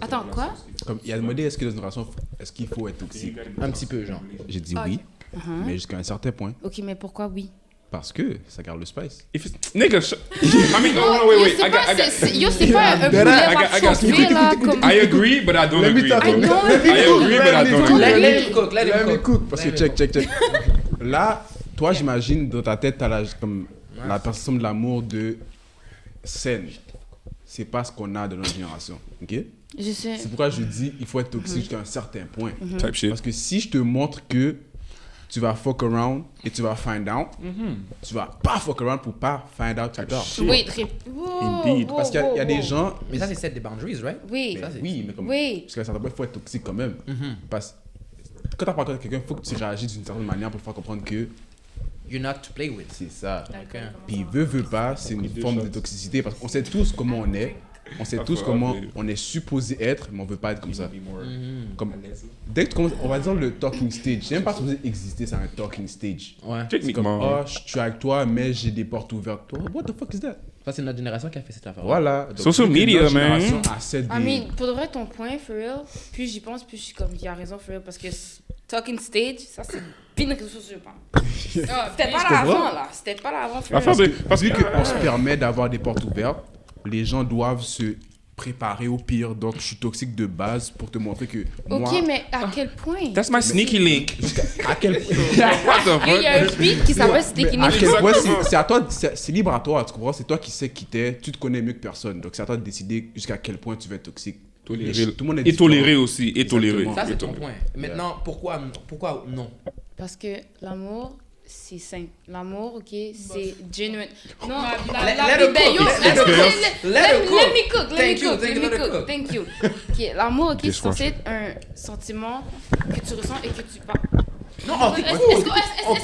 Attends, quoi? Comme, il y a demandé est-ce que dans une relation, est-ce qu'il faut être toxique? Un petit peu, genre. J'ai dit Ah, oui, ok. mais jusqu'à un certain point. Ok, mais pourquoi oui? Parce que ça garde le spice. If it's, nigga, I mean, no, wait. Yo, c'est pas, yo, c'est pas un I poulet got- va I got- chauffer, là, comme... I agree, but I don't Let me agree. talk. bro. I don't I agree, but I don't agree. Let him cook, let Let him me cook. cook. Parce que check. Là, toi, j'imagine, dans ta tête, t'as comme la perception de l'amour de saine. C'est pas ce qu'on a de notre génération. Ok? Je sais. C'est pourquoi je dis il faut être toxique jusqu'à un certain point. Type shit. Parce que si je te montre que tu vas fuck around et tu vas find out, tu vas pas fuck around pour pas find out plus tard. Wait, Indeed. Parce qu'il y a des gens. Mais ça, c'est set des boundaries, right? Oui. Mais oui, mais comme. Oui. Jusqu'à un certain point, il faut être toxique quand même. Parce que quand t'as pas avec quelqu'un, il faut que tu réagis d'une certaine manière pour faire comprendre que You're not to play with. c'est ça. Ok. Puis veut pas, c'est une forme de toxicité parce qu'on sait tous comment on est. On sait tous comment on est supposé être, mais on veut pas être comme ça. Comme, dès que tu commences, on va dire le talking stage, c'est même pas supposé exister, c'est un talking stage. Ouais. C'est comme, Techniquement. oh, je suis avec toi, mais j'ai des portes ouvertes. Oh, what the fuck is that? Ça, c'est notre génération qui a fait cette affaire. Voilà. Donc, Social vu que media, notre man. génération a cette I des- mean, pour de vrai, ton point, for real, plus j'y pense, plus je suis comme, il a raison, for real, parce que talking stage, ça c'est bien une réseau social, Ah, C'était pas comprends. là avant, là. C'était pas là avant, for L'affaire, real. c'est parce que Vu qu'on se permet d'avoir des portes ouvertes, les gens doivent se préparer au pire. Donc, je suis toxique de base pour te montrer que moi... Ok, mais à quel point? that's my sneaky link. À quel point... What the Il y a un fuck? beat qui s'appelle Sticky Mais à Nick. quel point Exactement. c'est à toi, c'est libre à toi, tu comprends? C'est toi qui sais qui t'es, tu te connais mieux que personne. Donc, c'est à toi de décider jusqu'à quel point tu vas être toxique. Toléré. Tout le monde est Et toléré différent. aussi. Et toléré. Exactement. Ça, c'est ton point. Maintenant, pourquoi non? Parce que l'amour, c'est simple. L'amour, ok, c'est genuine. Non, Let her ben, yo, cook. Let her cook. Let her cook. let me cook, let Thank me you, cook, thank let you, me let her cook, cook. thank you. Ok, l'amour, ok, c'est censé Dishwasher. être un sentiment que tu ressens et que tu parles. Non, on Est-ce t'écoute.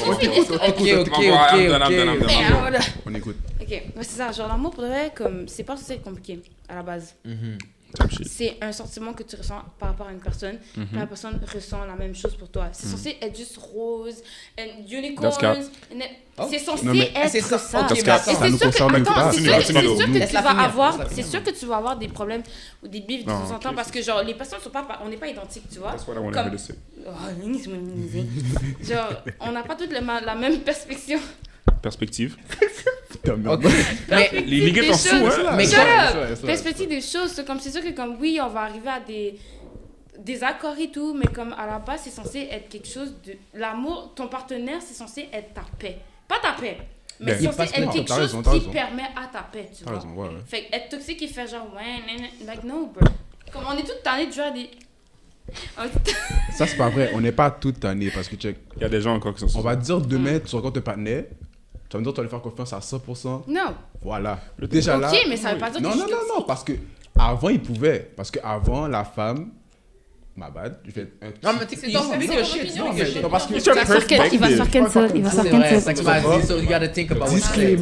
qu'on finit? Est-ce qu'on Ok, finit? ok, I'm done, ok. Ben, voilà. On écoute. Ok, ouais, c'est ça. Genre, l'amour, pour de vrai, comme, c'est pas censé être compliqué à la base. Type shit. C'est un sentiment que tu ressens par rapport à une personne, puis la personne ressent la même chose pour toi. C'est censé être juste rose, and unicorns. That's cap. C'est censé Non, mais être c'est ça. ça. Ok, That's mais cap. attends. Et Ça c'est nous sûr que, concerne attends, pas. c'est Continue, sûr continue. que tu Laisse-la vas finir, avoir, laisse-la c'est finir. sûr que tu vas avoir des problèmes ou des bifs de Non, temps en temps ok, parce que genre les personnes sont pas, on n'est pas identiques, tu vois. That's what I wanted Comme- her to say. Genre, on n'a pas toutes la même perspective. Perspective. Putain, merde. Mais Les niggas sont sous, hein. Mais Shut quand- up! Perspective des choses, c'est sûr que comme oui, on va arriver à des accords et tout, mais comme à la base, c'est censé être quelque chose de... L'amour, ton partenaire, c'est censé être ta paix. Pas ta paix, mais Ben, c'est censé être quelque t'as chose raison, t'as qui raison. permet à ta paix, tu T'as vois. raison, ouais. Fait que être toxique et faire genre, ouais, like no, bro. Comme on est tous tannés de jouer à des... Ça, c'est pas vrai. On n'est pas toute année parce que, check, Il y a des gens encore qui sont sous. on va dire demain, tu rencontres ton partenaire, tu vas me dire, tu vas lui faire confiance à 100%. Non. Voilà. Déjà là. Ok, mais ça veut pas dire que Non, je non, suis non, non, parce que avant, il pouvait. Parce que avant, la femme. Ma bad, je fais un petit. Non, mais tu sais, C'est ton big opinion, shit. non, Non, mais- mais Non, parce que. It's your Il va se faire cancel, il va se faire cancel, il va se c'est faire vrai, cancel. c'est ça que tu m'as dit, so you gotta think about what you say.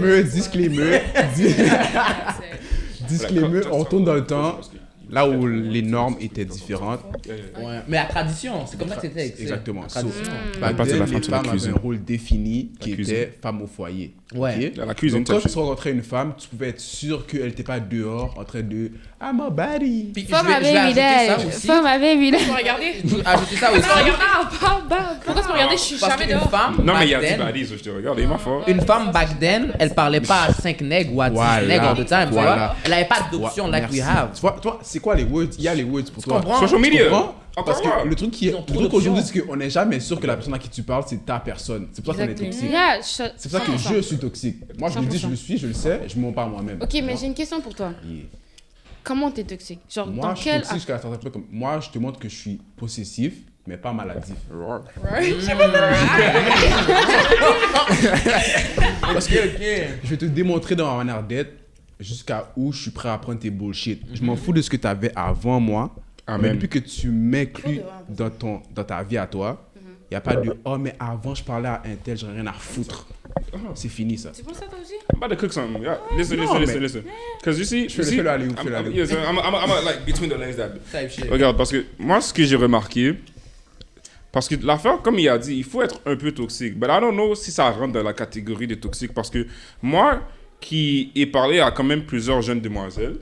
Disclaimer, on retourne dans le temps, là où les normes étaient différentes. Ouais. Mais la tradition, c'est comme ça que c'était. tu sais. Exactement. La So, tradition. back Pas de then, la les femme sur la femmes avaient cuisine. un rôle défini qui cuisine. était femme au foyer. Ouais. Ok? La cuisine, Donc, quand t'as tu rencontrais une femme, tu pouvais être sûr qu'elle n'était pas dehors en train de I'm a baddie. Puis Fuck my je vais baby ajouter ça dad. aussi. Fuck my baby dad. Tu peux regarder? Je vais ajouter ça aussi. Pourquoi tu peux regarder? Je suis Parce jamais qu'une dehors. femme, Non, mais il y a back dit then, baddies, je te regarde, il m'a fort. une femme back then, elle parlait pas à 5 nègres ou à 10 Voilà. nègres all the time, tu Voilà. vois. Elle avait pas d'option like we Merci. have. Tu vois, toi, c'est quoi les words? Il y a les words pour Tu toi. comprends? Social Tu media. comprends? Encore Parce là. que le truc qui Ils est, ont le trop truc aujourd'hui, d'options. c'est qu'on n'est jamais sûr que la personne à qui tu parles, c'est ta personne. C'est pour ça qu'on est toxique. Yeah, C'est pour ça que je suis toxique. Moi, je le dis, je le suis, je le sais, je mens pas à moi-même. Ok, mais j'ai une question pour toi. Yeah. Comment t'es toxique? Genre, Moi, dans je suis quel... toxique jusqu'à un certain point. Comme moi, je te montre que je suis possessif, mais pas maladif. Parce que je vais te démontrer dans ma manière d'être jusqu'à où je suis prêt à prendre tes bullshit. Je m'en fous de ce que tu avais avant moi. Amen. Mais depuis que tu m'inclus dans ta vie à toi, il n'y a pas de « Oh, mais avant, je parlais à un tel, j'aurais rien à foutre. » C'est fini, ça. Tu penses ça toi aussi? I'm about to cook something. Yeah. Listen, No, listen. Because you see, Fais-le aller où, fais-le aller où. yes, I'm like between the lines that. Type shit. Regarde, parce que moi, ce que j'ai remarqué, parce que l'affaire, comme il a dit, il faut être un peu toxique. But I don't know si ça rentre dans la catégorie de toxique, parce que moi, qui ai parlé à quand même plusieurs jeunes demoiselles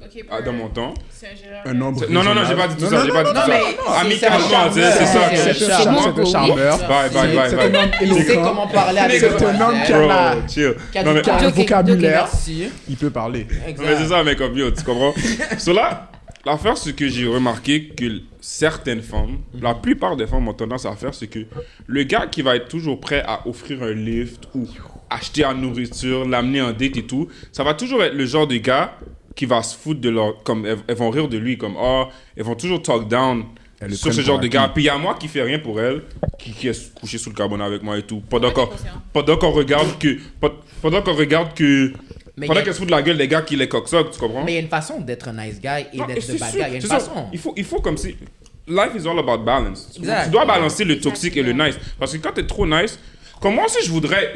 dans mon temps. C'est un gérard. Un homme Non, j'ai pas dit tout ça, j'ai pas dit tout ça. Amicalement, c'est ça. C'est un charmeur. Bye. C'est un homme Il sait éloquent. comment parler avec C'est un homme qui a la- Bro, chill. qui a Non, du mais- calme. un vocabulaire. Merci. Il peut parler. Non, mais c'est ça, mec, comme yo, tu comprends? So là, l'affaire, c'est que j'ai remarqué que certaines femmes, la plupart des femmes ont tendance à faire, c'est que le gars qui va être toujours prêt à offrir un lift ou acheter la nourriture, l'amener en date et tout, ça va toujours être le genre de gars qui va se foutre de leur... Comme elles vont rire de lui, comme, oh, elles vont toujours talk down Elles le sur ce prennent genre pour de acquis. gars. Puis il y a moi qui fait rien pour elle, qui est couché sous le carbone avec moi et tout, pendant Ouais, t'es conscient. qu'on regarde que... Pendant qu'on regarde que... Mais Pendant y a- qu'elle se fout de la gueule des gars qui les coxoquent, tu comprends? Mais il y a une façon d'être un nice guy et Non, d'être c'est de bad sûr, guy. Il y a une c'est ça. façon. Il faut comme si... Life is all about balance. Exact. Tu dois balancer le toxique et le nice. Parce que quand t'es trop nice... Comme moi aussi, je voudrais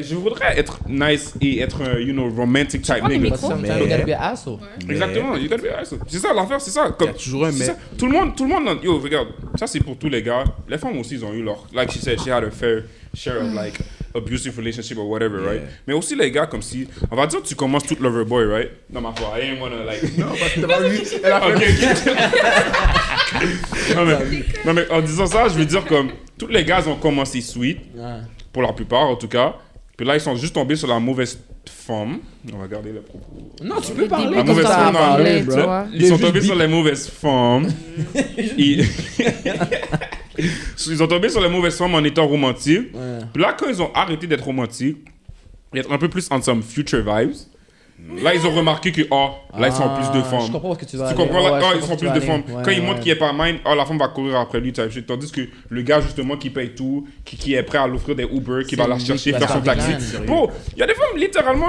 être nice et être un, romantic type les nigga. But sometimes you gotta be an asshole. Exactement, you gotta be nice. C'est ça l'affaire, c'est ça. Il y a toujours un c'est mais. ça. Tout le monde, yo, regarde, ça c'est pour tous les gars. Les femmes aussi, ils ont eu leur, like she said, she had a fair share of like abusive relationship or whatever, right? Mais aussi les gars, comme si, on va dire, tu commences tout lover boy, right? Non, ma foi, I ain't wanna like. Non, parce que t'as pas vu. Elle a fait. non, mais en disant ça, je veux dire comme, tous les gars ils ont commencé sweet, Ouais. pour la plupart en tout cas. Puis là, ils sont juste tombés sur la mauvaise femme. On va garder le propos. Non, tu peux Le parler début La comme mauvaise ça. femme, non, parlait, bro. tu vois. Ils sont David tombés B. sur les mauvaises femmes. Ils ont tombé sur les mauvaises femmes en étant romantiques. Ouais. Puis là, quand ils ont arrêté d'être romantiques, et être un peu plus on some future vibes, là, ils ont remarqué que, oh, là, ils sont plus de Je femmes. comprends ce que tu vas Tu aller. comprends là? Ouais, je Oh, ils comprends sont ce que plus tu de vas femmes. aller. Quand il Ouais, montre ouais. qu'il est pas mine, oh, la femme va courir après lui, type shit. Tandis que le gars, justement, qui paye tout, qui est prêt à l'offrir des Uber, qui C'est va la lui chercher, qui va faire son se faire taxi. vilaine. Bro, il y a des femmes, littéralement,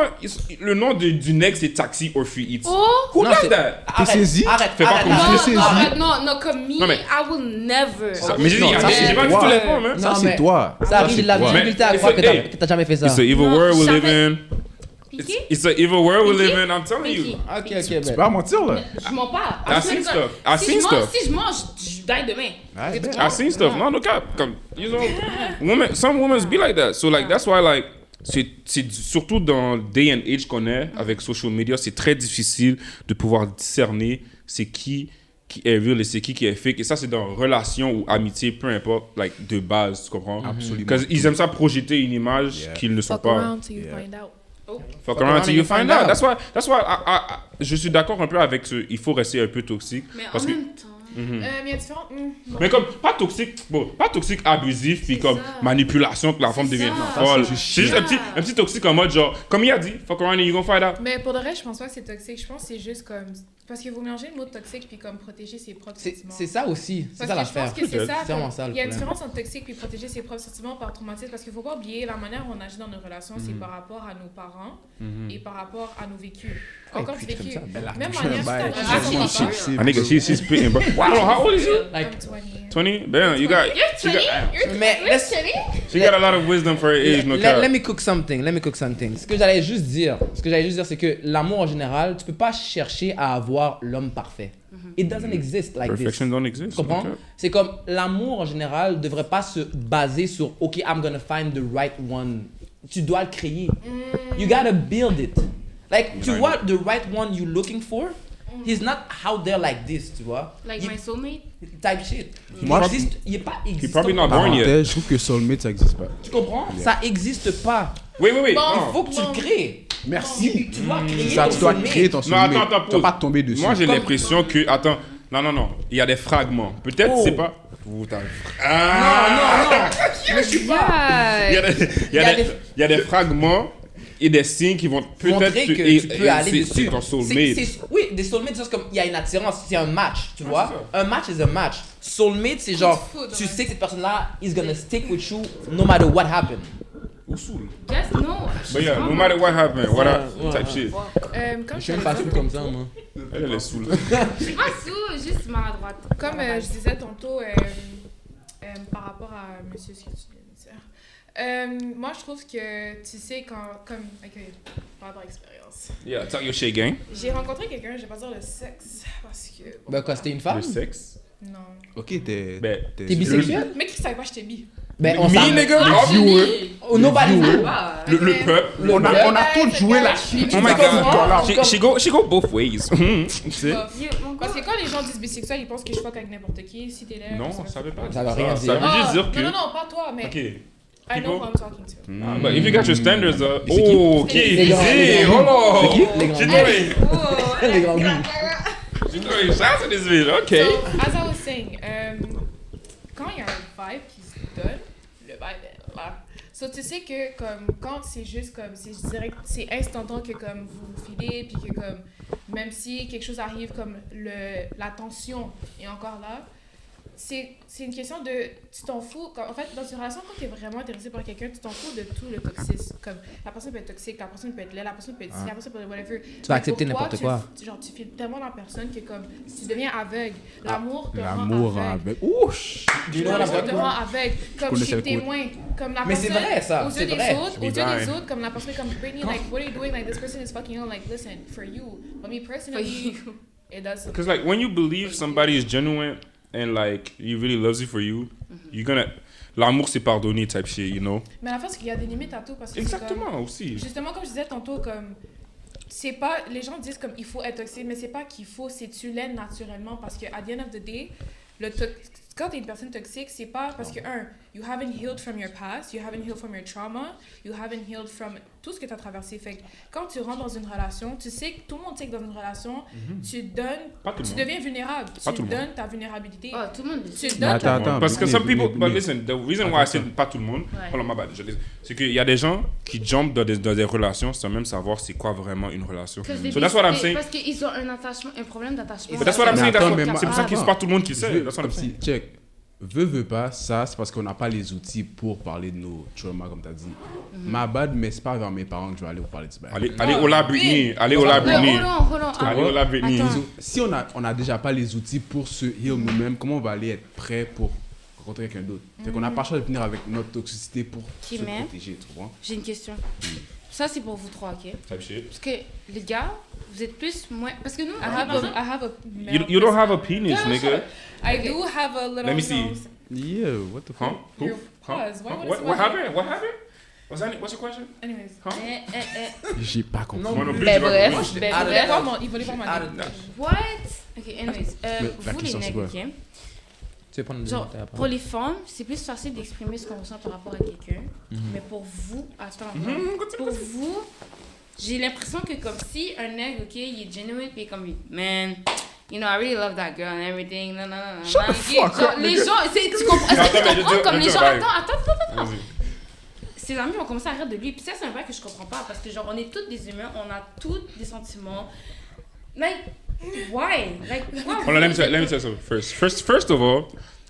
le nom du next, c'est Taxi or Free Eats. Oh! Who Non, does c'est- that? Arrête, saisi? arrête, Fais pas arrête, comme arrête. je Non, sais. non, comme me, Non, mais- I will never. Mais j'ai dit, Non, ça, c'est j'ai pas dit toi. tous les femmes, hein. Ça, Non, c'est mais toi. Ça arrive de la c'est toi. visibilité à Mais croire it's que a- t'as jamais fait ça. It's a evil Non, world we jamais. live in. Piqué? It's a evil world we Piqué? live in, I'm telling you. Piqué. Ok, Tu ok, peux ben. pas mentir, là. Je mens pas. I seen stuff. I Si seen je mange, stuff. si je mange, je die demain. Ouais, ben. I seen stuff. No cap. Comme, you know, some women be like that. So like that's why like c'est surtout dans le day and age qu'on est avec social media, c'est très difficile de pouvoir discerner c'est qui est real et c'est qui est fake. Et ça, c'est dans relation ou amitié, peu importe, like de base, tu comprends? Absolument. Parce qu'ils aiment ça projeter une image Yeah. qu'ils ne sont Fuck pas. around till you Yeah. find out. Fuck around until you find out. That's why je suis d'accord un peu avec ce. Il faut rester un peu toxique. Mais parce en que, même temps. Mais il y a différents. mais comme, pas toxique, abusif, puis C'est comme ça. manipulation, que la femme C'est devient ça. folle. C'est C'est juste un petit toxique en mode genre, comme il a dit, fuck around and you gonna find out. Mais pour de vrai, je pense pas que c'est toxique. Je pense que c'est juste comme. Parce que vous mélangez le mot toxique puis comme protéger ses propres sentiments. C'est ça aussi. C'est Parce ça que je pense l'affaire. que c'est ça. C'est vraiment comme- ça le Il y a une problème. différence entre toxique puis protéger ses propres sentiments par traumatisme parce qu'il faut pas oublier la manière dont on agit dans nos relations, c'est par rapport à nos parents et par rapport à nos vécus. Encore du vécu. Même manière, si t'as I nigga, she's spitting, bro. Wow, how old is you? Like, I'm 20. 20? Damn, you got mais she got a lot of wisdom for her age, no let cap. me cook something. Ce que j'allais juste dire, c'est que l'amour en général, tu peux pas chercher à avoir l'homme parfait. It doesn't exist like this. Perfection don't exist. Tu comprends? no cap. C'est comme l'amour en général devrait pas se baser sur OK, I'm gonna find the right one. Tu dois le créer. You gotta build it. Like, tu vois, the right one you're looking for, he's not out there like this, tu vois? Like my soulmate. Type shit. Moi, Il est pas He existant. probably not born yet. Parenthèse, je trouve que soulmate, ça existe pas. Tu comprends? Ça existe pas. Wait. Bon, Il non. faut que tu le crées. Merci. Tu dois créer Ça, ton tu dois soulmate. créer ton Non, soulmate. attends, Tu vas pas tomber dessus. Moi, j'ai Comme- l'impression que. Attends. Non. Il y a des fragments. Peut-être, Oh. c'est pas. Non. Je suis pas. Il y a des fragments et des signes qui vont peut-être. Montrer que et- tu peux et aller c'est dessus. ton soulmate. Oui, des soulmates, c'est juste comme il y a une attirance, c'est un match, tu vois. c'est Un match is a match. Soulmate, c'est genre, Coup de foudre, tu ouais. sais que cette personne-là is gonna stick with you no matter what happens. Ou soul. Just no. But yeah, no matter what happened, type shit. Comme Je suis même pas sous comme ça, moi. Elle est saoule. Je suis pas sous, juste maladroite. Comme je disais tantôt par rapport à monsieur ce que tu viens de dire. Moi, je trouve que tu sais quand comme par rapport à l'expérience. Yeah, talk your shit, gang. J'ai rencontré quelqu'un, je vais pas dire le sexe parce que bon, Ben quoi, c'était une femme? Le sexe. non. Ok, t'es. Ben, T'es bisexuel? Mais qui savait pas que j'étais bi? Ben on Me, s'en... nigga. Oh, nobody knew. Le peuple. On a tous joué la chute. Oh my Voilà. god. She go both ways. Tu sais? Parce que quand les gens disent bisexuel, ils pensent que je fuck avec n'importe qui. Si t'es là. Non, je sais ça veut pas Ça dire veut rien Ça dire. veut juste dire que. Non, pas toi, mais Ok. I know who I'm talking to. Ah, but if you got your standards up. C'est qui? Oh, ok. Les grands- Easy. les grands- Oh. C'est qui? Les grands- She doing. Les grands goûts. She doing shots in this video. Ok. So, as I was saying, quand il y a un vibe qui se donne, le vibe est là. So, tu sais que comme quand c'est juste comme, je dirais que c'est instantanément que comme vous filez, puis que comme, même si quelque chose arrive, comme la tension est encore là, c'est une question de, tu t'en fous, en fait, dans une relation, quand tu es vraiment intéressé par quelqu'un, tu t'en fous de tout le toxisme, comme, la personne peut être toxique, la personne peut être laide, la personne peut être ci, la personne peut être whatever. Tu vas accepter Mais pour toi, n'importe quoi. Genre, tu files tellement la personne que comme, tu deviens aveugle. L'amour te L'amour rend aveugle. avec. Ouch! L'amour te rend aveugle. Comme je connaissais suis le témoin. Comme la Mais c'est personne, vrai, ça, aux c'est yeux des vrai. autres, aux Be yeux des blind. autres, comme la personne est comme Brittany, like, what are you doing? Like, this person is fucking you. Like, listen, for you. But me personally, it does. Because like when you believe somebody is genuine and like he really loves you for you, you're gonna. L'amour c'est pardonner type shit, you know. Mais la fin, c'est qu'il y a des limites à tout parce que c'est comme- Exactement aussi. justement, comme je disais tantôt, comme c'est pas, les gens disent comme il faut être toxique, mais c'est pas qu'il faut, c'est tu l'es naturellement parce que at the end of the day, quand t'es une personne toxique, c'est pas parce que you haven't healed from your past, you haven't healed from your trauma, you haven't healed from tout ce que t'as traversé. Fait que quand tu rentres dans une relation, tu sais que tout le monde sait que dans une relation, tu donnes, Pas tout le tu monde. deviens vulnérable, Pas tu tout le monde. donne ta vulnérabilité. Oh, tout le monde. Tu Mais donnes ta... attends, Parce que mais- some people, mais- but listen, the reason why I said pas tout le monde, Ouais. hold on, my bad, c'est qu'il y a des gens qui jump dans des relations sans même savoir c'est quoi vraiment une relation. So that's what I'm saying. Parce qu'ils ont un problème d'attachement. But that's what I'm Mais saying. attends, mais moi- C'est pour ça que c'est pas tout le monde qui Je sait. veux- That's what I'm comme saying. si, check. Veut pas, ça, c'est parce qu'on n'a pas les outils pour parler de nos traumas, comme tu as dit. Ma bad, mais c'est pas vers mes parents que je vais aller vous parler de ça. Allez au lab Britney. Allez au lab Britney. Hold on. Allez au lab Britney. Attends. Si on a déjà pas les outils pour se heal nous-mêmes, comment on va aller être prêt pour rencontrer quelqu'un d'autre? Fait qu'on n'a pas le choix de venir avec notre toxicité pour se mais- protéger, tu vois? J'ai une question. Ça, c'est pour vous trois, ok? Type shit. Parce que les gars, vous êtes plus moins. Parce que nous, I have a male You don't have a penis, nigga. I do have a little Let me see. nose. Yeah, what the Huh? fuck? Who? Your Huh? pause. Why Huh? would What somebody- happened? What happened? What's your question? Anyways. Huh? J'ai pas compris. Non, Moi non plus, Ben j'ai pas bref, compris. ben Ah, Il voulait bref. voir mon- il voulait voir ma Ah, tête. What? Ok, anyways. la Vous, les question, c'est nègres, quoi? ok? Tu veux prendre Genre, une après. pour les femmes, c'est plus facile d'exprimer ce qu'on ressent par rapport à quelqu'un. Mais pour vous, attends, pour vous, j'ai l'impression que comme si un nègre, ok, il est genuine, puis comme, man, you know, I really love that girl and everything, non. Shut the fuck Genre, up, les nigga. gens, tu comprends, est-ce que tu comprends comme les gens, Vas-y. attends. Vas-y. Ses amis ont commencé à rire de lui, puis ça, c'est un vrai que je comprends pas, parce que genre, on est tous des humains, on a tous des sentiments. Like, why? Like, why? Hold on, let me say something first of all,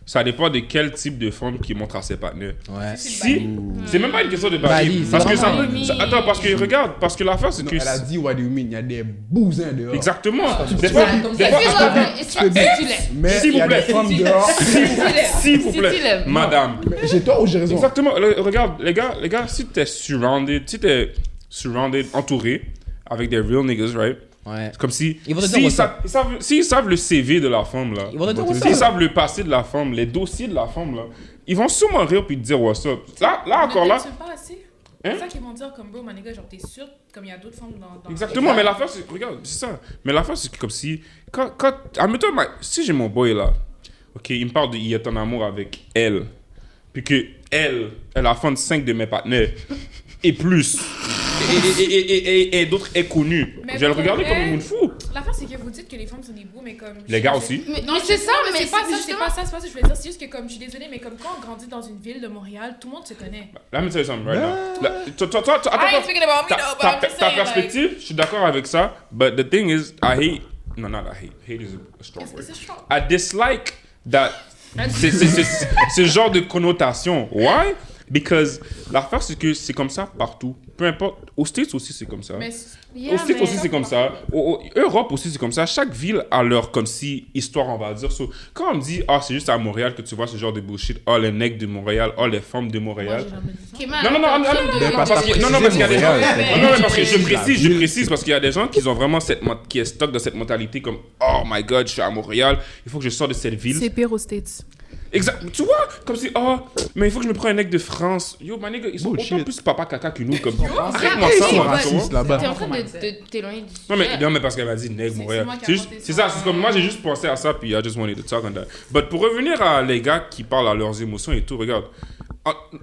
ça dépend de quel type de femme qui montre à ses partenaires. Ouais. Si, c'est même pas une question de Bali, Bali. c'est Parce que ça vraiment peut. Bali. Attends, parce que regarde, parce que l'affaire c'est Non, que. elle a dit what do you mean, il y a des bousins dehors. Exactement. Tu Des peux fois, faire comme des ça. fois, If you attends, love her, it's your- si tu l'aimes. Mais S'il il y a vous plaît. des femmes dehors. s'il vous Si tu plaît, l'aimes. madame. Mais j'ai tort ou j'ai raison? Exactement. Regarde, les gars, si t'es surrounded, entouré avec des real niggas, right? Ouais. C'est comme si. Ils vont te dire S'ils savent le CV de la femme, là. Ils vont te dire what's S'ils up. savent le passé de la femme, les dossiers de la femme, là. Ils vont sûrement rire puis te dire what's up. Là encore là. Tu pas assez. Hein? C'est ça qu'ils vont dire comme bro, my nigga, genre t'es sûr, comme il y a d'autres femmes dans Exactement, mais l'affaire, c'est. Regarde, c'est ça. Mais l'affaire, c'est que comme si. Admettons, si j'ai mon boy là, ok, il me parle il est en amour avec elle, puis que elle a fond 5 de mes partenaires, et plus. Et d'autres est connu. Mais Je vais le pour regarder vrai, comme un monde fou. L'affaire, c'est que vous dites que les femmes sont des bouts, mais comme. Les gars aussi. Mais Non, c'est ça, mais c'est pas ça, c'est justement- pas ça, c'est pas ça que je voulais dire. C'est juste que, comme, je suis désolée, mais comme quand on grandit dans une ville de Montréal, tout le monde se connaît. Let me tell you something right now. Toi, I ain't attends, speaking about me, though, but I'm just ta saying, like. perspective, je suis d'accord avec ça, but the thing is, I hate. No, not I hate. Hate is a strong word. C'est strong. I dislike that. C'est ce genre de connotation. Why? Because l'affaire, c'est que c'est comme ça partout. Peu importe. Aux States aussi, c'est comme ça. Mais Yeah, Aux States mais- aussi, c'est comme ça. Europe aussi, c'est comme ça. Chaque ville a leur, comme si, histoire, on va dire. So, quand on me dit, c'est juste à Montréal que tu vois ce genre de bullshit. Les nègres de Montréal. les femmes de moi, Montréal. j'ai jamais dit ça. Ok, man, Non, Mais parce parce que, non, parce qu'il y a des gens. Montréal, c'est Non, mais parce que je la précise, ville. parce qu'il y a des gens qui ont vraiment qui est stock dans cette mentalité comme, oh my god, je suis à Montréal, il faut que je sorte de cette ville. C'est pire aux States. Exact. Tu vois, comme si, mais il faut que je me prenne un nègre de France. Yo, my nigga, ils sont Bullshit. autant plus papa caca que nous. Comme, Arrête-moi arrête-moi ça, ça, moi, moi, tu tu vois. raciste là-bas. T'es en train de t'éloigner du Non sujet. mais parce qu'elle m'a dit nègre, C'est Montréal. moi qui ai C'est juste- inventé c'est ça. ça, c'est comme moi j'ai juste pensé à ça, puis I just wanted to talk on that. But pour revenir à les gars qui parlent à leurs émotions et tout, regarde.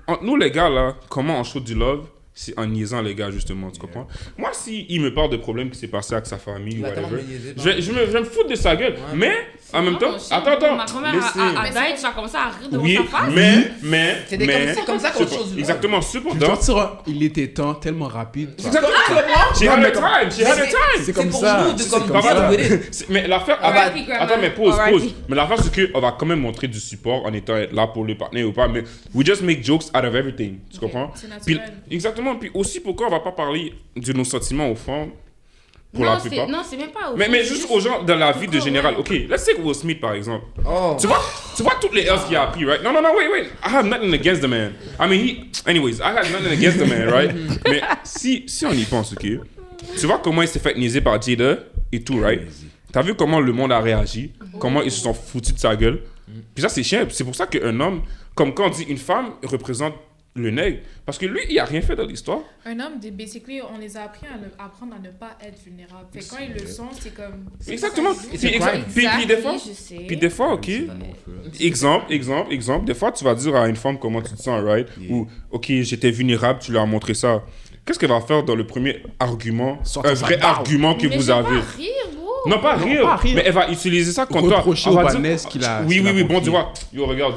Entre nous les gars là, comment on show du love? C'est en niaisant les gars justement, tu comprends? Moi si il me parle de problèmes qui s'est passé avec sa famille Il ou va tellement whatever, me niaiser, je vais me foutre de sa gueule. Mais en même temps, attends, Ma grand-mère laissez. a date, tu as commencé à rire devant Oui, sa face. mais, C'est comme ça qu'on cependant- chose du exactement, Je cependant, dois dire, il était temps tellement rapide. exactement, she had a time, she had a time. C'est comme pour ça. nous de C'est comme comme deal ça. with it. Mais l'affaire, R.I.P. grandma. attends, mais pause. R.I.P. Mais l'affaire, c'est qu'on va quand même montrer du support en étant là pour le partenaire ou pas. Mais we just make jokes out of everything. Tu comprends? c'est Puis, naturel. exactement. Puis aussi, pourquoi on va pas parler de nos sentiments aux femmes pour la plupart? Non, c'est même pas au Mais fond, c'est juste aux gens dans la vie de Pourquoi, général. ouais. Ok, let's take Will Smith par exemple. Oh. Tu vois toutes les L's qu'il a appris, right? Non, wait. I have nothing against the man. I mean, anyways, I have nothing against the man, right? Mais si on y pense, ok? Tu vois comment il s'est fait niaiser par Jada et tout, right? T'as vu comment le monde a réagi? Comment ils se sont foutus de sa gueule? Puis ça, c'est chiant. C'est pour ça qu'un homme, comme quand on dit une femme représente le nègre, parce que lui, il a rien fait dans l'histoire. Un homme, basically, on les a appris à apprendre à ne pas être vulnérable. Fait que quand ils le sont, c'est comme. Exactement. c'est Puis, ça, puis des fois, je sais. puis des fois, ok. Exemple. Des fois, tu vas dire à une femme comment tu te sens, right? Ou, ok, j'étais vulnérable, tu lui as montré ça. Qu'est-ce qu'elle va faire dans le premier argument, Sortir un sa vrai barbe. argument que Mais vous je vais avez? pas rire, bro. Non, pas rire, mais elle va utiliser ça contre toi. Reprocher Elle au va dire- Vanessa qu'il a- Oui, qu'il a bon, confié. tu vois. Yo, regarde,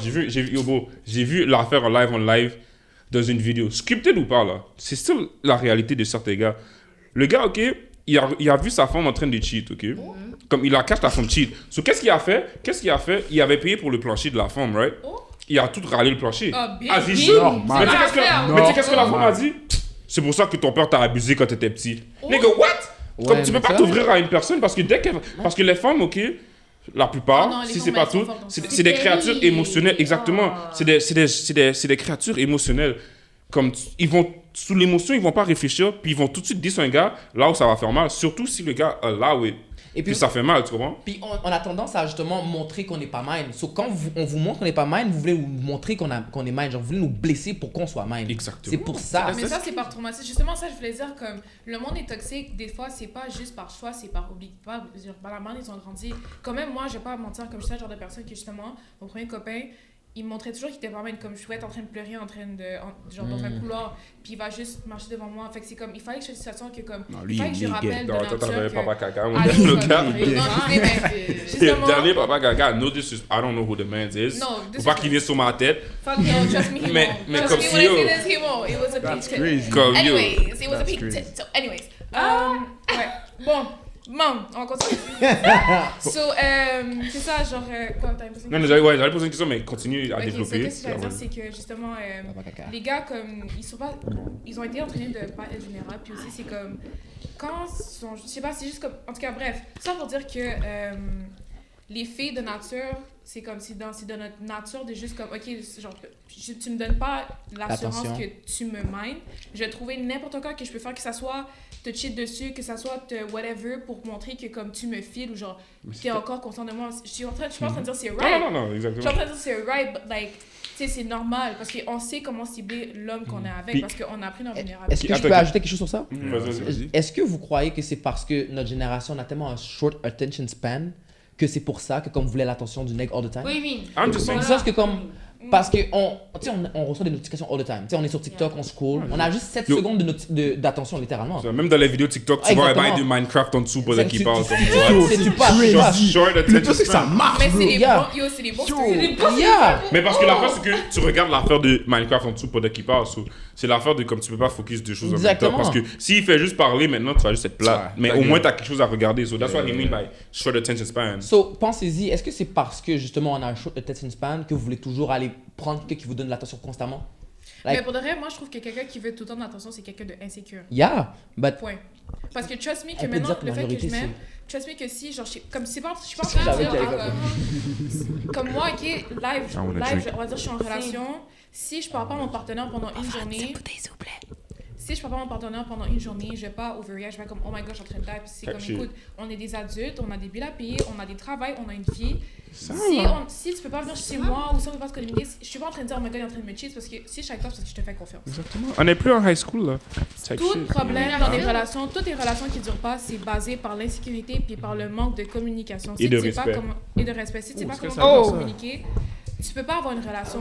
j'ai vu l'affaire en live dans une vidéo. Scripted ou pas, là? C'est still la réalité de certains gars. Le gars, ok, il a vu sa femme en train de cheat, ok? Comme il a caché la femme cheat. So, qu'est-ce qu'il a fait? Il avait payé pour le plancher de la femme, right? Il a tout râlé le plancher. Ah, big. As he Big. should. Normal. Mais tu sais qu'est-ce que- mais tu sais qu'est-ce que la femme a Normal. dit? C'est pour ça que ton père t'a abusé quand t'étais petit. Nigga, what? Comme Ouais, tu peux mais pas ça- t'ouvrir à une personne parce que parce que les femmes, ok, la plupart, Non, les si femmes, c'est pas elles sont tout, fortes dans ça. c'est des créatures terrible. émotionnelles, exactement. Ah. C'est des créatures émotionnelles. Comme ils vont sous l'émotion, ils vont pas réfléchir, puis ils vont tout de suite dire sur un gars là où ça va faire mal, surtout si le gars allow it. Et Puis ça fait mal, tu comprends? Puis on a tendance à justement montrer qu'on n'est pas mind. So, quand on vous montre qu'on n'est pas mind, vous voulez nous montrer qu'on est mind. Genre, vous voulez nous blesser pour qu'on soit mind. Exactement. C'est pour ça. Mais ça, c'est par traumatisme. Justement, ça, je voulais dire, comme le monde est toxique, des fois, c'est pas juste par choix, c'est par par la manière ils ont grandi. Quand même, moi, je vais pas mentir, comme je suis le genre de personne qui, justement, mon premier copain, il me montrait toujours qu'il était vraiment comme je pouvais être en train de pleurer, genre dans un couloir, puis il va juste marcher devant moi. Fait que c'est comme, il fallait que je fasse une situation que comme, Non, il lui, fallait que je il est rappelle de Non, toi, t'avais nature Papa Caca, mon Ah, gars, lui, le c'est gars. pas- Non, je sais, mais Le justement... dernier Papa Caca, no disrespect, I don't know who the man is. No, Faut pas qu'il vienne sur ma tête. Fuck no, trust me, he Mais- won't. mais Trust comme me, si when I yo- say this, he won't. It was a That's big crazy. Comme yo. Anyways, it was a That's big crazy. tit. So, anyways. Ouais. Bon, on va continuer. So, c'est ça, genre, quoi, t'as l'impression que- Non, j'allais poser une question, mais continue à Ok, so, développer. qu'est-ce que j'allais dire, c'est que justement, les gars, comme, ils ont été entraînés de pas être vulnérables, puis aussi, c'est comme, quand je sais pas, c'est juste comme, en tout cas, bref, ça pour dire que les filles de nature, c'est comme si c'est de notre nature de juste comme, ok, genre, tu me donnes pas l'assurance Attention. que tu me mindes, je vais trouver n'importe quoi que je peux faire, que ça soit te cheat dessus, que ça soit te whatever, pour montrer que comme tu me files ou genre, t'es encore conscient de moi. Je suis pas en train de dire c'est right. Non, Je suis exactement. en train de dire c'est right, but like, tu sais, c'est normal parce qu'on sait comment cibler l'homme qu'on est avec Puis- parce qu'on a appris dans vulnérabilité. Est-ce que je Attends, peux ajouter quelque chose sur ça? Vas-y. Est-ce que vous croyez que c'est parce que notre génération a tellement un short attention span que c'est pour ça que comme vous voulez l'attention du nègre all the time? Oui, oui. I'm just saying. C'est ça que comme... Parce que on reçoit des notifications all the time. Tu sais, on est sur TikTok, on scroll. On a juste 7 Yo. secondes d'attention littéralement. Même dans les vidéos TikTok, tu vois un Exactement. bail de Minecraft en dessous pour C'est- qui tu- parle tu- comme tu- ça. tu passes, tu passes. Short Mais attention tu sais que ça span. marche, Mais bro. c'est des Yeah. bons, c'est des bons Yo, stories. yeah. Mais parce que l'affaire, c'est que tu regardes l'affaire de Minecraft en dessous pendant qu'il parle. So, c'est l'affaire de comme tu peux pas focus deux choses en même temps. Exactement. Parce que s'il fait juste parler, maintenant, tu vas juste être plat. Ouais, Mais ta au gueule. moins, tu as quelque chose à regarder. So, that's what I mean by short attention span. So, pensez-y, est-ce que c'est parce que justement on a un short attention span que vous voulez toujours aller prendre quelqu'un qui vous donne l'attention constamment? Mais Like, pour de vrai, moi je trouve que quelqu'un qui veut tout le temps d'attention, c'est quelqu'un d'insécure. yeah, but Point. Parce que trust me On que peut maintenant, dire que le fait que majorité, je m'aime, trust me que si, genre, comme c'est pas, je suis pas en C'est ce que train de j'avais dire, dit ah, comme moi, ok, live, wanna live, drink. on va dire, je suis en relation. Si je parle pas à mon partenaire pendant une journée, si je parle pas à mon partenaire pendant une journée, je vais pas overreact, je vais comme, oh my god, je suis en train de live. C'est comme, Touchy. écoute, on est des adultes, on a des billes à payer, on a des travails, on a une vie. Ça Si tu peux pas venir chez moi ou si on peut pas se communiquer, je suis pas en train de dire, oh my god, il est en train de me cheat parce que si je suis avec toi, c'est parce que je te fais confiance. Exactement. On n'est plus en high school, là. Type Tout shit. problème dans les relations, toutes les relations qui durent pas, c'est basé par l'insécurité puis par le manque de communication. Et de tu sais pas respect. comment et de respect. Si tu sais pas est-ce que comment ça va, ça? communiquer, tu peux pas avoir une relation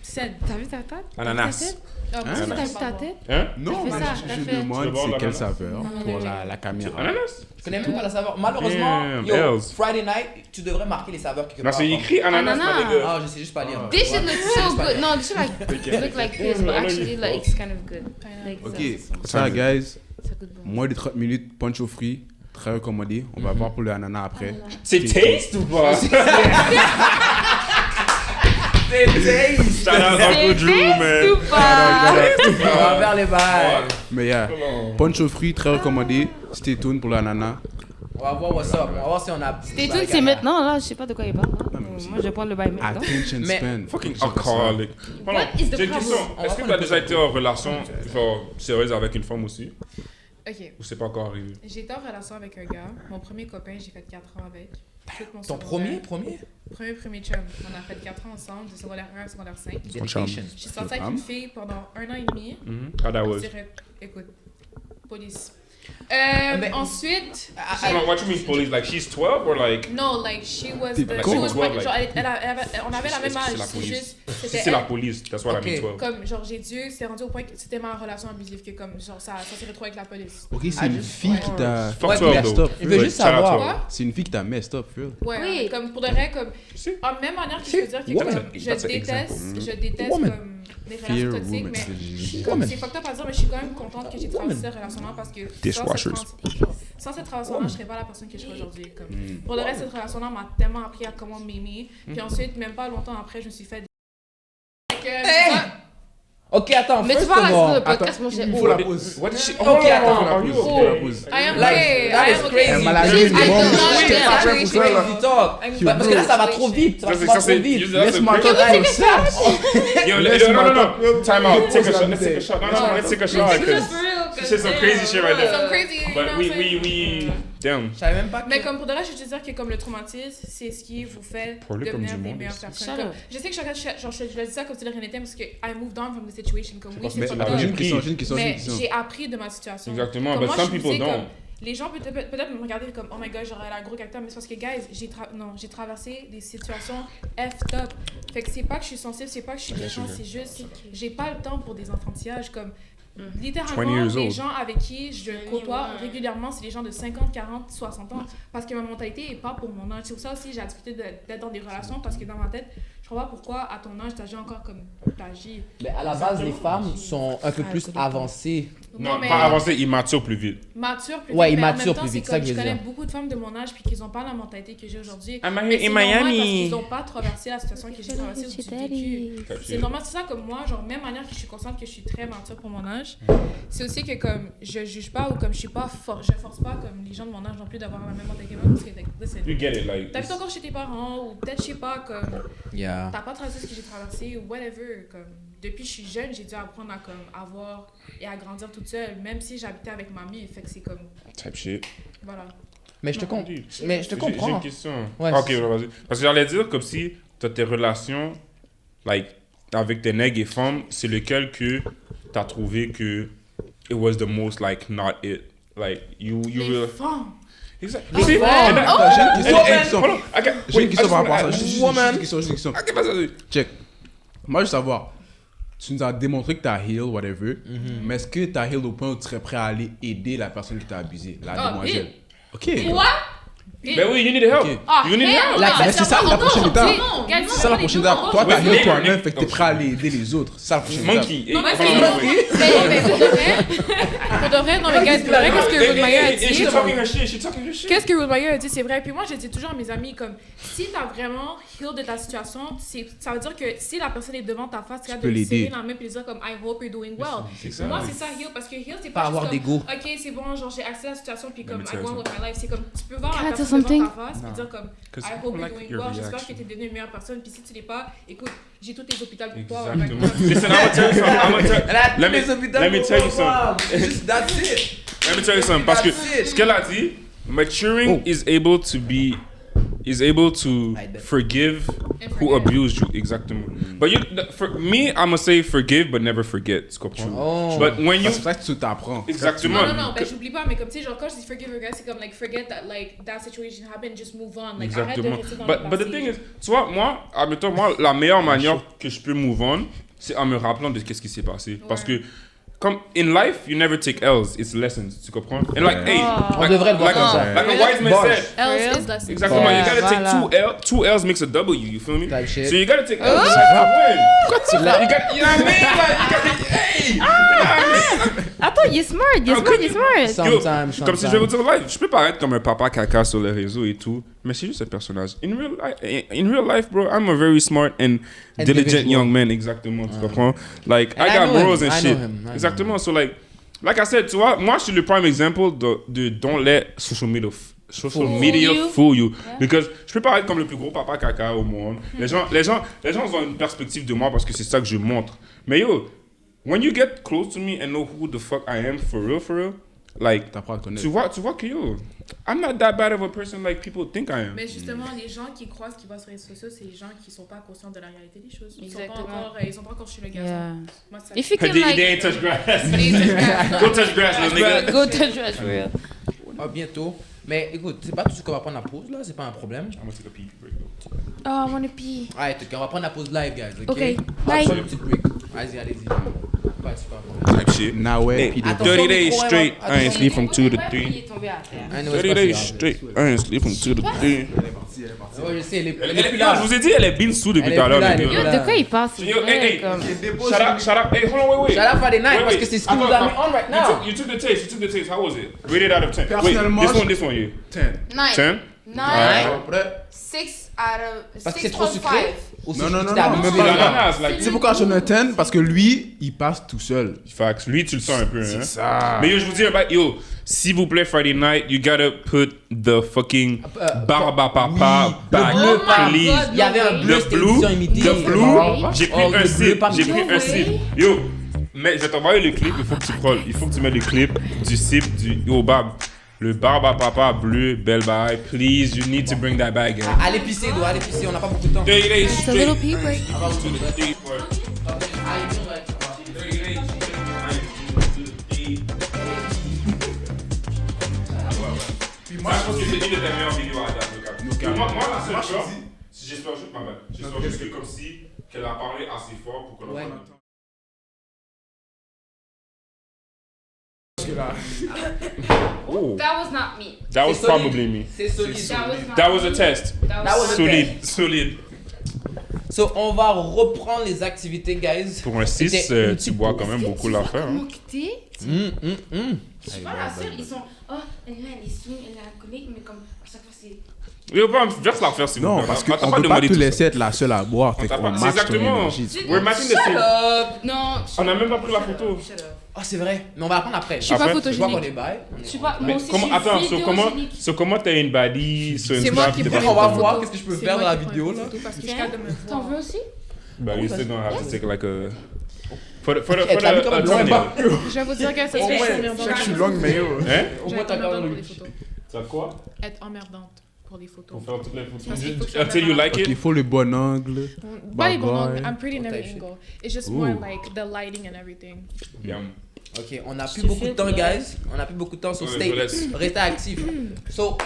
saine. T'as vu ta tête? Ananas. Ah, moi, Hein? c'est T'as pas vu ça, ta bon. tête? Hein? Non, fais mais ça, je t'as fait. Tu veux demande boire c'est de quelle l'ananas? saveur pour la caméra. Ananas? je connais même pas la saveur. Malheureusement, Damn, yo, Hells. Friday night, tu devrais marquer les saveurs quelque Non, part. c'est écrit ananas, Ananas. my nigga. Ah, je sais juste pas lire. This shit Ouais. looks so good. No, this shit look like this, but actually like it's kind of good. Like, Ok, ça, ça, guys, c'est good. moins de 30 minutes, punch au fruits, très recommandé. On va voir pour le ananas après. C'est taste ou pas? C'est taste. Shout out Uncle Drew, man. Ou pas? On va faire les bails. Mais yeah, punch au fruits, très recommandé. Stay tuned pour le ananas. On va voir what's up. On va voir si on a. T'es tout, c'est maintenant là, je sais pas de quoi il parle. mais aussi- Moi je vais prendre le bail maintenant. Attention Mais- span. Fucking alcoholic. What is the J'ai une question. problem? Est-ce que tu as déjà été en relation genre, sérieuse avec une femme aussi? Ok, Ou c'est pas encore arrivé? j'ai été en relation avec un gars. Mon premier copain, j'ai fait 4 ans avec. Tout mon Ton secondaire. premier? Premier chum. On a fait 4 ans ensemble, de secondaire 1 à secondaire 5. Dedication. Je suis sortie avec une fille pendant 1 an et demi. How that Je was? dirais, écoute, police. mais- Ensuite, Hold on, what you mean police? Like she's 12 or like? no, like she was T'es the, con. she was my, Like- genre, on avait la même Est-ce que âge, c'est la c'est police? juste, Si c'était c'est la elle. police, that's what I mean Ok. 12. Comme, genre, j'ai dû, c'est rendu au point que c'était ma relation abusive que, comme, genre, ça s'est retrouvé avec la police. Ok, c'est une fille qui t'a Fuck Ouais, 12 mais- though. stop. Je veux juste Shout out savoir. 12. Quoi? C'est une fille qui t'a messed up, real. Ouais, Oui. comme, pour de vrai, comme, Si. en même manière que je peux dire que, Woman. comme, That's je an déteste, Woman. comme, les Fear relations toxiques, woman. mais, comme, c'est fucked up à dire, mais je suis quand même contente que j'ai traversé cette relation-là parce que Dishwashers. sans cette relation-là, je serais pas la personne que je suis aujourd'hui. Comme, pour le reste, cette relation-là m'a tellement appris à comment m'aimer. Puis ensuite, même pas longtemps après, je me suis fait. Ok, attends, Mais tu first vas of rester all, le podcast, mon cher. Il faut la pause. What did she? Ok, attends. are you Il faut okay? la pause. I am Like, okay. that I is am okay. crazy. Elle m'a la She's- vie, I bon, don't know, j'étais yeah. pas prêt pour ça, là. Crazy talk. Parce que là, ça va trop vite. Ça Ça, c'est- va ça, trop c'est- vite. Laisse-moi Yo, toi. no, time out. Take a shot. Let's take a shot. No, let's take a shot. Just Cause for real, she said some crazy shit right there. Some crazy, you know But what I'm saying? we, damn. Je savais même pas que. Mais comme pour de vrai, je veux te dire que comme le traumatisme, c'est ce qui vous fait Parlez comme devenir du des monde, meilleures ici. personnes. Shut Comme, up. je sais que je le dis ça comme si de rien n'était parce que I moved on from the situation. Comme oui, c'est Mais fucked la up, vraie j'ai une question, j'ai une question, j'ai une mais question. j'ai appris de ma situation. Exactement, Comme but moi, some je people sais don't. comme, les gens peut-être me regarder comme, oh my god, j'aurais la gros caractère, mais c'est parce que, guys, j'ai traversé des situations effed up. Fait que c'est pas que je suis sensible, c'est pas que je suis méchante, c'est juste, j'ai pas le temps pour des enfantillages, comme, 20 littéralement, years les old. gens avec qui je côtoie régulièrement, c'est des gens de 50, 40, 60 ans. Parce que ma mentalité est pas pour mon âge. C'est pour ça aussi j'ai accepté d'être dans des relations, parce que dans ma tête, je comprends pas pourquoi à ton âge t'agis encore comme t'agis. Mais à la base, les femmes sont un peu plus avancées. Non, mais pas avancer, il mature plus vite. mature plus Ouais, vite, ils mais en maturent même temps, plus c'est vite, comme ça que je je veux connais dire. beaucoup de femmes de mon âge puis qu'ils ont pas la mentalité que j'ai aujourd'hui. I'm Mais here c'est in normal parce Miami. qu'ils ont pas traversé la situation que j'ai traversée ou j'ai vécu. C'est normal, c'est ça comme moi, genre même manière que je suis consciente que je suis très mature pour mon âge. C'est aussi que comme je juge pas ou comme je suis pas je force pas comme les gens de mon âge non plus d'avoir la même mentalité que moi parce que You get it, like. t'habites encore chez tes parents ou peut-être je sais pas comme Yeah. t'as pas traversé ce que j'ai traversé ou whatever comme depuis que je suis jeune j'ai dû apprendre à comme avoir et à grandir toute seule même si j'habitais avec mamie fait que c'est comme Type shit. voilà. Mais je te comprends. Mais je te J'ai comprends. une question. Ouais, Ok, c'est- vas-y. Parce que j'allais dire comme si t'as tes relations, like, avec tes nègres et femmes, c'est lequel que t'as trouvé que it was the most, like, not it. Like, you Les will. femmes. Exactly. Les See? femmes. And that- Attends, j'ai une question. Hold on. Okay, J'ai une wait, question I par just rapport à ça. wanna- Juste Woman. une question. Ok, vas-y. Check. Moi, je veux savoir. Tu nous as démontré que t'as heal, whatever. Mais est-ce que t'as heal au point où tu serais prêt à aller aider la personne qui t'a abusé, la Ah, demoiselle? Ok. Quoi? Ben oui, you need help. Ok. Ah, You need hell help. no. Mais c'est ça la prochaine étape. Regarde, C'est ça la prochaine étape. Toi, Ouais, t'as mais- heal toi-même, fait que t'es prêt à aller aider les autres. C'est ça la prochaine étape. Monkey. Non, mais Hey, c'est- hold on, wait. mais pour de vrai, non mais gars, c'est vrai qu'est-ce que Ruth Meyer a Hey, dit. she talking her shit. She talking her shit. Qu'est-ce que Ruth Meyer a dit, c'est vrai. Puis moi, je dis toujours à mes amis, comme, si t'as vraiment heal de ta situation, ça veut dire que si la personne est devant ta face, tu vas peux de lui serrer l'aider. la main puis lui dire comme, I hope you're doing well. C'est ça. Moi, c'est ça heal, parce que heal, c'est Pas pas avoir juste d'ego. comme, ok, c'est bon, genre, j'ai accès à la situation, puis comme, mais I tu go on as with my life. C'est comme, tu peux voir Can I la tell personne something? devant ta face, puis dire comme, Cause I I hope don't you're like doing your well. J'espère que reaction. t'es devenue une meilleure personne, puis si tu l'es pas, écoute, j'ai tous les hôpitaux pour toi. Exactement. Listen, I'm gonna tell you something. I'm gonna tell- Elle a Let tous me- les hôpitaux let me pour tell you voir. something. Just that's it. Let me tell you something. Parce que That's it. ce qu'elle a dit, maturing is able to I bet. forgive And who forget. abused you. Exactement. But you, for me, I'm gonna say forgive but never forget. Tu comprends? Oh. But when you C'est ça que tu t'apprends. exactement. Non, ben j'oublie pas, mais comme tu sais, genre quand je dis forgive a guy, c'est comme like forget that like that situation happened, just move on. Like arrête de Exactement. rester dans le But the passé. thing is, tu vois, moi, admettons, moi, la meilleure manière que je peux move on, c'est en me rappelant de qu'est-ce qui s'est passé. Parce que, comme, in life, you never take L's, it's lessons. Tu comprends? And like, hey, On like, devrait le voir like, comme ça. like a wise man Bars. said, Else is lessons. exactement, Ouais, you gotta voilà. take two L's makes a W, you feel me? Type shit. So you gotta take L's to win. Tu l'as- You got, you know what I mean? Like, you gotta, hey! You know what I mean? Attends, il est smart, il est smart, il est smart. Yo, Sometimes, comme si je vais vous dire live, je peux paraître comme un papa caca sur les réseaux et tout, mais c'est juste un personnage. In real life, bro, I'm a very smart and diligent Individual. young man, exactement, tu comprends? Like, And I I got know him, morals and I know shit. him, I know Exactement, so like I said, tu vois, moi je suis le prime example de don't let social media fool you. Because je peux paraître comme le plus gros papa caca au monde. Les gens ont une perspective de moi parce que c'est ça que je montre. Mais yo, when you get close to me and know who the fuck I am for real, like, T'apprends à te connaître. tu vois que yo, I'm not that bad of a person like people think I am. Mais justement, les gens qui croient ce qu'ils voient sur les réseaux sociaux, c'est les gens qui sont pas conscients de la réalité des choses. Ils sont pas encore sur le gazon. Yeah. Moi, ça. If you can They like ain't touch grass. They just- Go touch grass, little nigga. go touch grass for real. Ah, bientôt. Mais écoute, c'est pas tout de suite qu'on va prendre la pause là, c'est pas un problème. I'm gonna take a pee break though. Oh, I wanna pee. Alright, ok, on va prendre la pause live, guys. Ok, Ok, On va bye. prendre une petite break. Allez-y, allez-y. Pas de super problème. Type shit. Now, Hey, puis des Attention, 30 days micro, straight, attention, I ain't sleep from 2 to 3. Il est tombé à terre. I know, 30 c'est pas days grave. straight, I ain't sleep from 2 to 3. Ouais, je sais, elle est plus Yo, là. je vous ai dit, elle est bien sous depuis Elle est tout à plus l'heure. là, les elle est gars. plus Yo, de quoi il parle? C'est Yo, vrai, hey, comme... Shut up, hey, hold on, wait. Shout out Friday night Wait, parce wait. que c'est ce qui nous a mis on right now. You took the taste, how was it? Rated out of 10. Wait, Personnellement, this one, yeah. 10. 10? 9, Après, 6 out of Parce que c'est trop sucré. Ou c'est Non, non, juste non, que t'as non, mis même du pas sucre. Ananas, like, tu sais pourquoi je donne un 10? Parce que lui, il passe tout seul. Facts. Lui, tu le sens un peu, hein. C'est ça. Mais yo, je vous dis, yo, s'il vous plaît, Friday night, you gotta put the fucking barba papa back, bleu, please. Il y avait un bleu, Le c'était blue, édition limitée. the blue, j'ai pris Oh, un le bleu, sip, pas j'ai bleu. pris un sip. Yo, mais je vais t'envoyer le clip, il faut que tu mettes le clip du sip du Yo Bab. Le barba papa bleu, belle bye, please, you need to bring that back, hein. Allez pisser, doit aller pisser, on n'a pas beaucoup de temps. 30 days It's a little straight. pee break. To the 3 for 30 days straight. Moi, je pense que c'est une de tes meilleures vidéos à date, Lucas. Moi, la seule chose, j'espère juste, ma bad. J'espère juste que comme si qu'elle a parlé assez fort pour qu'on Ouais. entende. Oh, That was not me. that was C'est solide. probably me. C'est solide. That was not That was me. a test. That That was a Solide, solide. So, on va reprendre les activités, guys. Pour un 6, C'était une tu bois quand même beaucoup l'affaire. Comment Hein. que t'es? Je suis pas la seule. Ils sont. Oh, elle est swing, elle est alcoolique, mais comme à chaque fois c'est. Yo, pas verse l'affaire s'il vous Non, plaît. parce T'as qu'on pas peut pas demandé tout tout ça. laisser être la seule à boire. Fait t'a qu'on pas- match c'est ton exactement. énergie. We're matching the Shut same. up! Non. On a même pas pris la photo. Shut up. Ah, c'est vrai. Mais on va apprendre après. Je suis pas Après, Je vois qu'on photogénique. est bail. Je suis pas. Mais Moi aussi, comment, je suis attends, vidéogénique. comment t'as une baddie sur une C'est moi snap qui de prends ta On va photo? voir qu'est-ce que je peux C'est faire moi dans la qui prends vidéo, une là. photo parce que je suis Tiens, capable de me T'en voir. veux aussi? Bah, you still gonna have to take like a... For the Elle t'a mis comme un thumbnail. blanc. Je vais vous dire que ça Au se fait moins, emmerdante. Je suis longue, mais yo. Hein? Au Je moins, vais être t'as quand emmerdante même pour le les photos. Ça quoi? Être emmerdante pour les photos. Pour faire toutes les Parce photos. qu'il faut que je Until you sois like Il it? faut le bon angle. Pas les bons Bye-bye. angles. I'm pretty in every Type shit. angle. It's just Ooh. more like the lighting and everything. Bien. Ok, on a Je plus te beaucoup de fais temps, peur. guys. On a plus beaucoup de temps sur Ouais, je vous laisse. Stay. Restez actifs. So,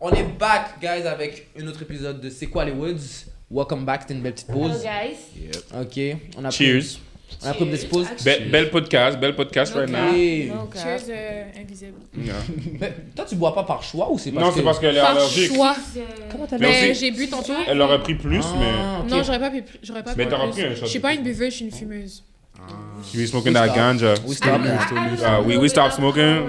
on est back, guys, avec un autre épisode de C'est quoi les Woods? Welcome back, c'était une belle petite Hello, pause. guys. Ok, on a Cheers. On a pris une petite pause. Belle podcast right now. Et- No cap. Cheers, invisible. Yeah. Mais toi, tu bois pas par choix ou c'est parce Non, que... c'est parce qu'elle est Par allergique. choix. Comment t'as Mais Mais aussi- j'ai bu tantôt. Elle aurait pris plus, mais... Ah, ok. Non, j'aurais pas pu. J'aurais pas Mais pu t'aurais plus. pris un shot Je suis de pas plus. une buveuse, je suis une fumeuse. You smoking that ganja. We stop. We stop smoking.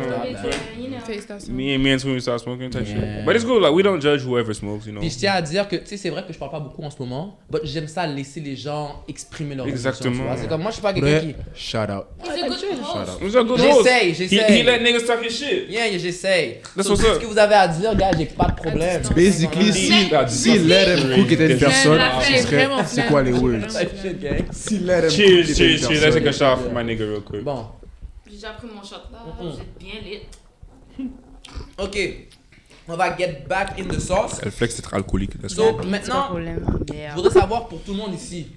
Félicitations. Me and Twin, we stop smoking type Yeah. shit. But it's good, like, we don't judge whoever smokes, you know. Puis je tiens à dire que, tu sais, c'est vrai que je parle pas beaucoup en ce moment, mais j'aime ça laisser les gens exprimer leur émotions, Exactement. tu vois. C'est comme moi, je suis pas quelqu'un qui... Vrai, shout out. He's a good host. He's a good host. J'essaye. He let niggas talk his shit. Yeah, j'essaye. That's So, what's tout up. ce que vous avez à dire, gars, j'ai pas de problème. distance. Basically, si Let Him Cook était une personne, la ce flemme, serait vraiment c'est quoi les flemme. words? Type shit, gang. Si Let Him Cook Cheers, était cheers, une cheers. Let's take a personne. shot for my nigga real quick. Bon, J'ai déjà pris mon shot là. Vous êtes bien lit. ok. On va get back in the sauce. Elle flex d'être alcoolique. Let's So, go. C'est pas maintenant, problème. je voudrais savoir pour tout le monde ici,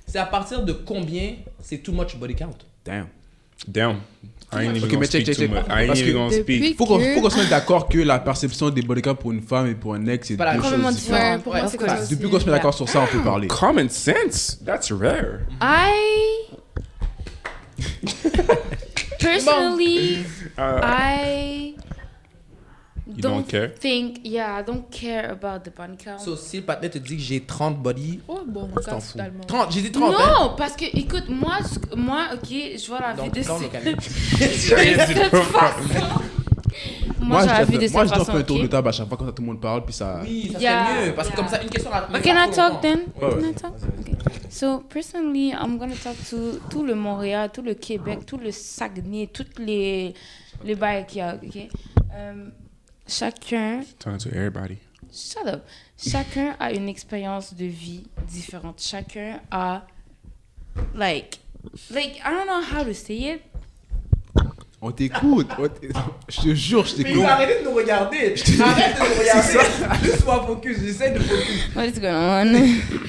c'est à partir de combien c'est too much body count? Damn. Damn. I ain't even Ok, gonna mais check, speak check, too check. much. I ain't Parce even que gonna depuis- speak. Faut qu'on se mette d'accord que la perception des body count pour une femme et pour un ex, c'est pas la deux même choses chose. différentes. Ouais, pour moi, c'est Ouais, comme ça. Depuis qu'on se met d'accord sur ça, on peut parler. Common sense? That's rare. Personally, Uh, I You don't care? I don't care about the body count. So, si le partenaire te dit que j'ai 30 body, Oh, bon, tu t'en regarde fous. totalement. 30, j'ai dit 30, hein? non, parce que écoute, moi, ok, je vois la vie Donc, de quand le cette canal. façon. Moi, j'ai la vie de moi, cette je dois façon. faire un tour de ok? table à chaque fois quand tout le monde parle, puis ça. Oui, ça Yeah. serait mieux, parce que comme ça, une question à But can I talk then? Ouais, ouais. Can I talk? Okay. So personally, I'm gonna talk to tout le Montréal, tout le Québec, tout le Saguenay, toutes les bails qu'il y a. Ok. Chacun, Talking to everybody. shut up. Chacun a une expérience de vie différente. Chacun a like I don't know how to say it. On t'écoute. Je te jure, je Mais t'écoute. arrêtez de nous regarder. Arrête de nous regarder. Juste sois focus, j'essaie de focus. What is going on?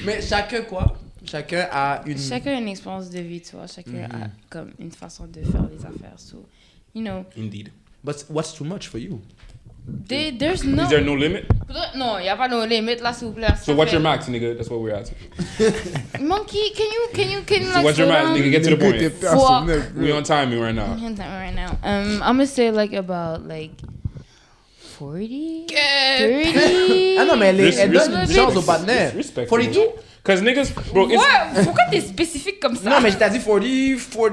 Mais chacun quoi? Chacun a une... Chacun a une expérience de vie, tu vois. Chacun a comme une façon de faire les affaires. So, you know, Indeed. But what's too much for you? there's no. Is there no limit? Non, il n'y a pas de limite là, s'il vous plaît. So what's your max, nigga? That's what we're asking. Monkey, can you So like what's your slow max, down? nigga? Get to the T'es point. personnel, We on timing right now. Right now. I'm gonna say like about like 40, 30. Ah non, mais elle donne une Respect. chance au partenaire. Respect. 42? Cause niggas, bro, it's... What? Pourquoi t'es spécifique comme ça? Non, mais t'as dit 40.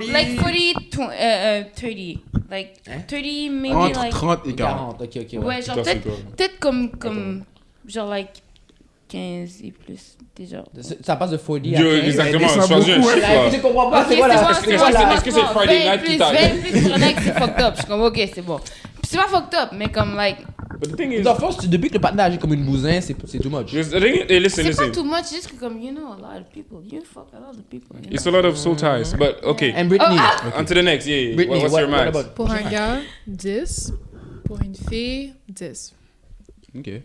Like 40, 30. Like Hein? 30, maybe Entre like. 30 et 40. 40, ok. Ouais, genre Ça, c'est peut-être comme. Genre like 15 et plus, déjà. Ça passe de 40 à Yo, 15. exactement, descend choisis un beaucoup, chiffre, Là, là. je comprends pas, c'est Ok, quoi là? bon, Est-ce que c'est Friday night qui t'a- 20 plus pour un ex, c'est fucked up. Je suis comme, ok, c'est bon. C'est pas fucked up, mais comme, like, But the thing is... Dans le fond, depuis que le partenaire agit comme une bousin, c'est too much. The thing, hey, listen, c'est pas listen. too much, c'est juste que comme, you know a lot of people. You fuck a lot of people. You It's know? a lot of soul ties, but okay. And Britney. On to the next, yeah. Britney, What's your what max? about? Pour un gars, 10. Pour une fille, 10. Ok.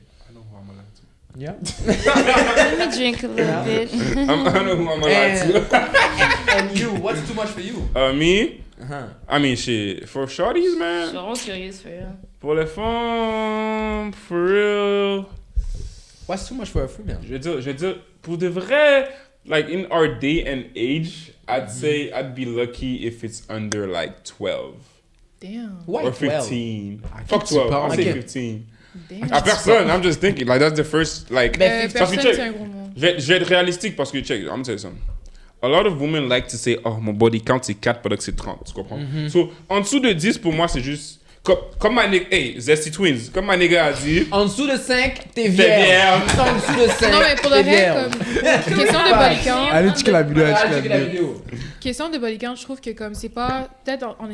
Yeah. Let me drink a little bit. I know who I'm allowed to. And you, what's too much for you? Me, I mean, shit. For shorties, Je suis man. vraiment curieuse, frère. Pour les femmes, for real. What's too much for a female? Je veux dire, pour de vrai, like in our day and age, I'd say I'd be lucky if it's under like 12 Damn. Why or 12? 15. qui Fuck tu 12, parles? I'll say Ok. 15. Damn. À personne, I'm just thinking, like that's the first, like. Ben, parce que Personne, check, c'est un gros mot. je vais être réalistique parce que check, I'm gonna tell you something. A lot of women like to say, oh, mon body count c'est 4 pendant que c'est 30, tu comprends? So, en dessous de 10, pour moi, c'est juste. Comme ma nigga, hey, Zesty Twins, comme ma nigga a dit. En dessous de 5, t'es vierge. vierge. En dessous de 5, Non, mais pour de t'es vrai, vierge. comme. Question de body count. Allez, checker la vidéo, Ah, checker check la la vidéo. vidéo. Question de body count, je trouve que comme c'est pas. Peut-être, en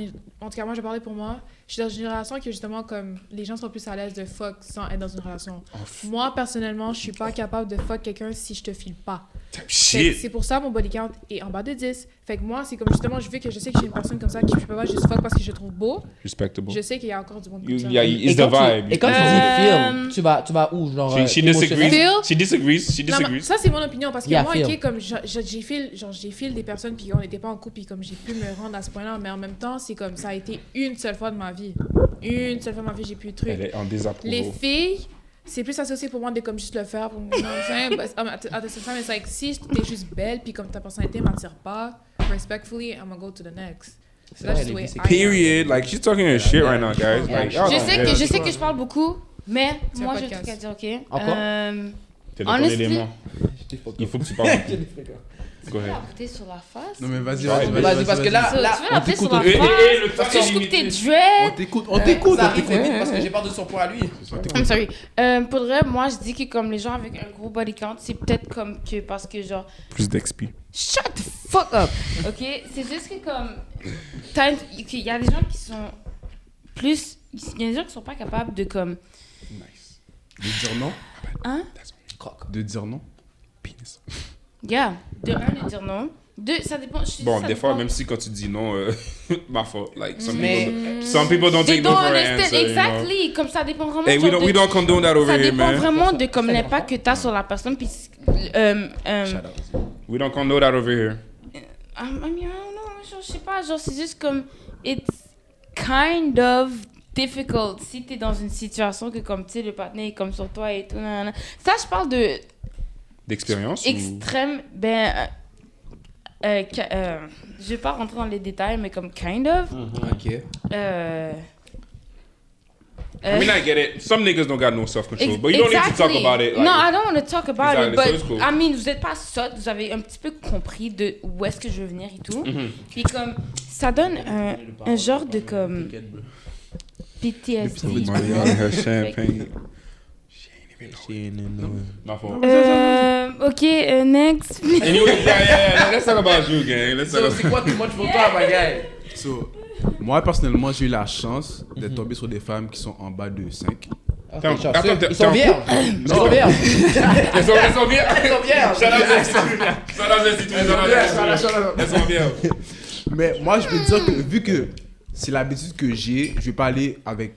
tout cas, moi, je vais parler pour moi. Je suis dans une génération que justement, comme les gens sont plus à l'aise de fuck sans être dans une relation. Moi, personnellement, je suis pas capable de fuck quelqu'un si je te file pas. Fait que Shit. c'est pour ça mon body count est en bas de 10. Fait que moi, c'est comme justement, je sais que j'ai une personne comme ça qui je peux pas juste fuck parce que je le trouve beau. Respectable. Je sais qu'il y a encore du monde comme ça. Yeah, it's the vibe. Et quand tu dis feel, tu vas où? Genre, She disagrees. Feel? She disagrees. She Non, mais disagrees. ça, c'est mon opinion parce que Yeah, moi, feel. ok, comme j'ai feel des personnes puis on n'était pas en couple puis comme j'ai pu me rendre à ce point-là, mais en même temps, c'est comme ça a été une seule fois de ma vie. Une seule fois de ma vie, j'ai plus de trucs. Elle est en Les désapprouveau. filles, c'est plus associé pour moi de comme juste le faire. Pour, you know what I'm saying? But, at the same time, it's like, si t'es juste belle puis comme ta personnalité m'attire pas, respectfully, I'm gonna go to the next. So that's just the way I am. Period. Like, she's talking her shit right now, guys. Like, y'all Je don't sais care. que je parle beaucoup, mais C'est un moi, j'ai un podcast. truc à dire, ok? Encore? T'es dans ton Honestly- élément. Il faut que tu parles. Go Tu veux ahead. l'apporter sur la face? Non, mais vas-y, Ouais, Vas-y, parce que là, Tu veux l'apporter sur la t'écoute. face? le temps Parce que est je coupe tes limité. On dreads. t'écoute, on t'écoute. ça arrive très vite parce que j'ai peur de son poids à lui. I'm sorry. Pour de vrai, moi, je dis que comme les gens avec un gros body count, c'est peut-être comme que parce que genre... Plus d'XP. Shut the fuck up! Ok? C'est juste que comme... Il y a des gens qui sont plus... Il y a des gens qui sont pas capables de comme... De dire non. Hein? De dire non. Penis. Yeah. De un, de dire non. Deux, ça dépend... je te dis, Bon, ça des fois, dépend. même si quand tu dis non, ma faute. Like, Mais- some people don't They take no don't for an understand. answer. you know. Exactly. Comme ça dépend vraiment... Hey, genre we don't condone that over ça here, dépend man. vraiment de comme l'impact que t'as sur la personne. Puis... We don't condone that over here. I mean, I don't know, genre, je sais pas, genre c'est juste comme it's kind of difficult si t'es dans une situation que comme tu sais le partenaire est comme sur toi et tout nanana. Ça je parle de D'expérience? ou- extrême je vais pas rentrer dans les détails mais comme kind of Ok. I mean, I get it. Some niggas don't got no self-control, but you don't need to talk about it. Like, No, I don't want to talk about Exactly, it, but so it's cool. I mean, vous êtes pas sotte, vous avez un petit peu compris de où est-ce que je veux venir et tout. Mhm. Puis comme, ça donne un genre de comme PTSD. champagne. My fault. Ok, next. Anyway, yeah. Let's talk about you, gang. Let's talk So, about... c'est quoi tout much pour toi, my guy? So, moi, personnellement, j'ai eu la chance d'être tombé sur des femmes qui sont en bas de 5. Attends, Chanceux. attends, Ils sont t'es en vierges. Ils sont vierges. Elles sont bien. Ils sont vierges. Shout out Zesty Twins. Elles sont bien. Mais moi, je veux dire que vu que c'est l'habitude que j'ai, je vais pas aller avec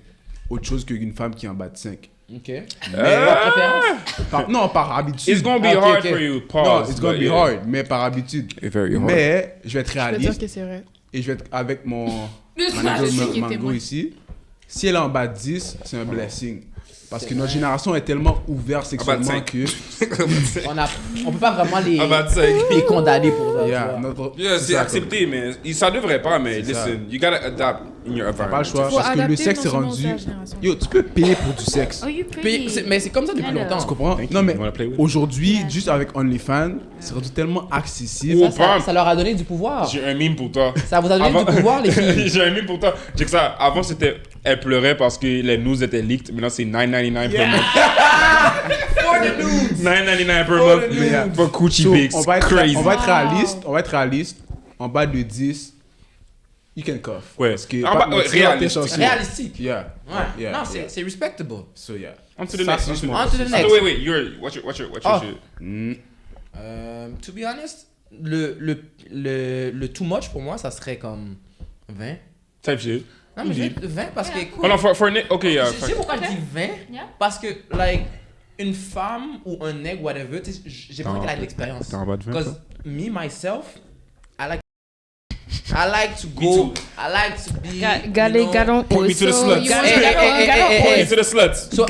autre chose qu'une femme qui est en bas de 5. Ok. Pas préférence. Non, par habitude. It's gonna be Ah, ok, hard ok. for you. Non, Pause. it's gonna but be yeah. hard, mais par habitude. It's very hard. Mais je vais être Je peux dire réaliste que c'est vrai. et je vais être avec mon Je sais manager qu'il Mango témoigne. ici. Si elle est en bas de 10, c'est un blessing. Parce que notre génération est tellement ouverte sexuellement cinq. que. On peut pas vraiment En bas de 5. les condamner pour ça. tu Yeah, vois. notre- Yeah, c'est ça, accepté, mais ça devrait pas, mais C'est ça. listen, you gotta adapt in your T'as pas le environment. choix. Faut Parce que le adapter sexe est non seulement rendu. à la génération. Yo, tu peux payer pour du sexe. Oh, you pretty. Mais c'est comme ça depuis Kind of. longtemps. Tu comprends? Thank Non, you. mais You wanna play with it? aujourd'hui, Yeah. juste avec OnlyFans, c'est rendu tellement accessible. Oh, Ça leur a donné du pouvoir. J'ai un mime pour toi. Ça vous a donné Avant- du pouvoir, les filles. J'ai un mime pour toi. Check ça. Avant, c'était. Elle pleurait parce que les news étaient leaked. Maintenant, c'est $9.99 per month. For the news. $9.99 per For the month. news. For Coochie So, Pics. on va être Crazy. réaliste. On va être réaliste. En bas de 10, you can cough. Ouais. Parce que En bas- ouais, réaliste. Réalistique. Yeah. Ouais. Yeah. Non, Yeah. c'est respectable. So, yeah. On to the Ça, next. c'est On to the smart. On to the next. next. Wait. What's your Oh. shit? To be honest, le too much pour moi, ça serait comme 20. Type shit. Non, mais Indeed. 20 parce que. Hold on, for Nick. Okay, yeah. Tu sais pourquoi je dis 20? Yeah. Parce que, like, une femme ou un nègre, whatever, tu sais, j'ai besoin qu'elle ait de l'expérience. T'es en bas de 20, Because me, myself, I like. I like to go. I like to be. Point me to the sluts. Point me to the sluts. So,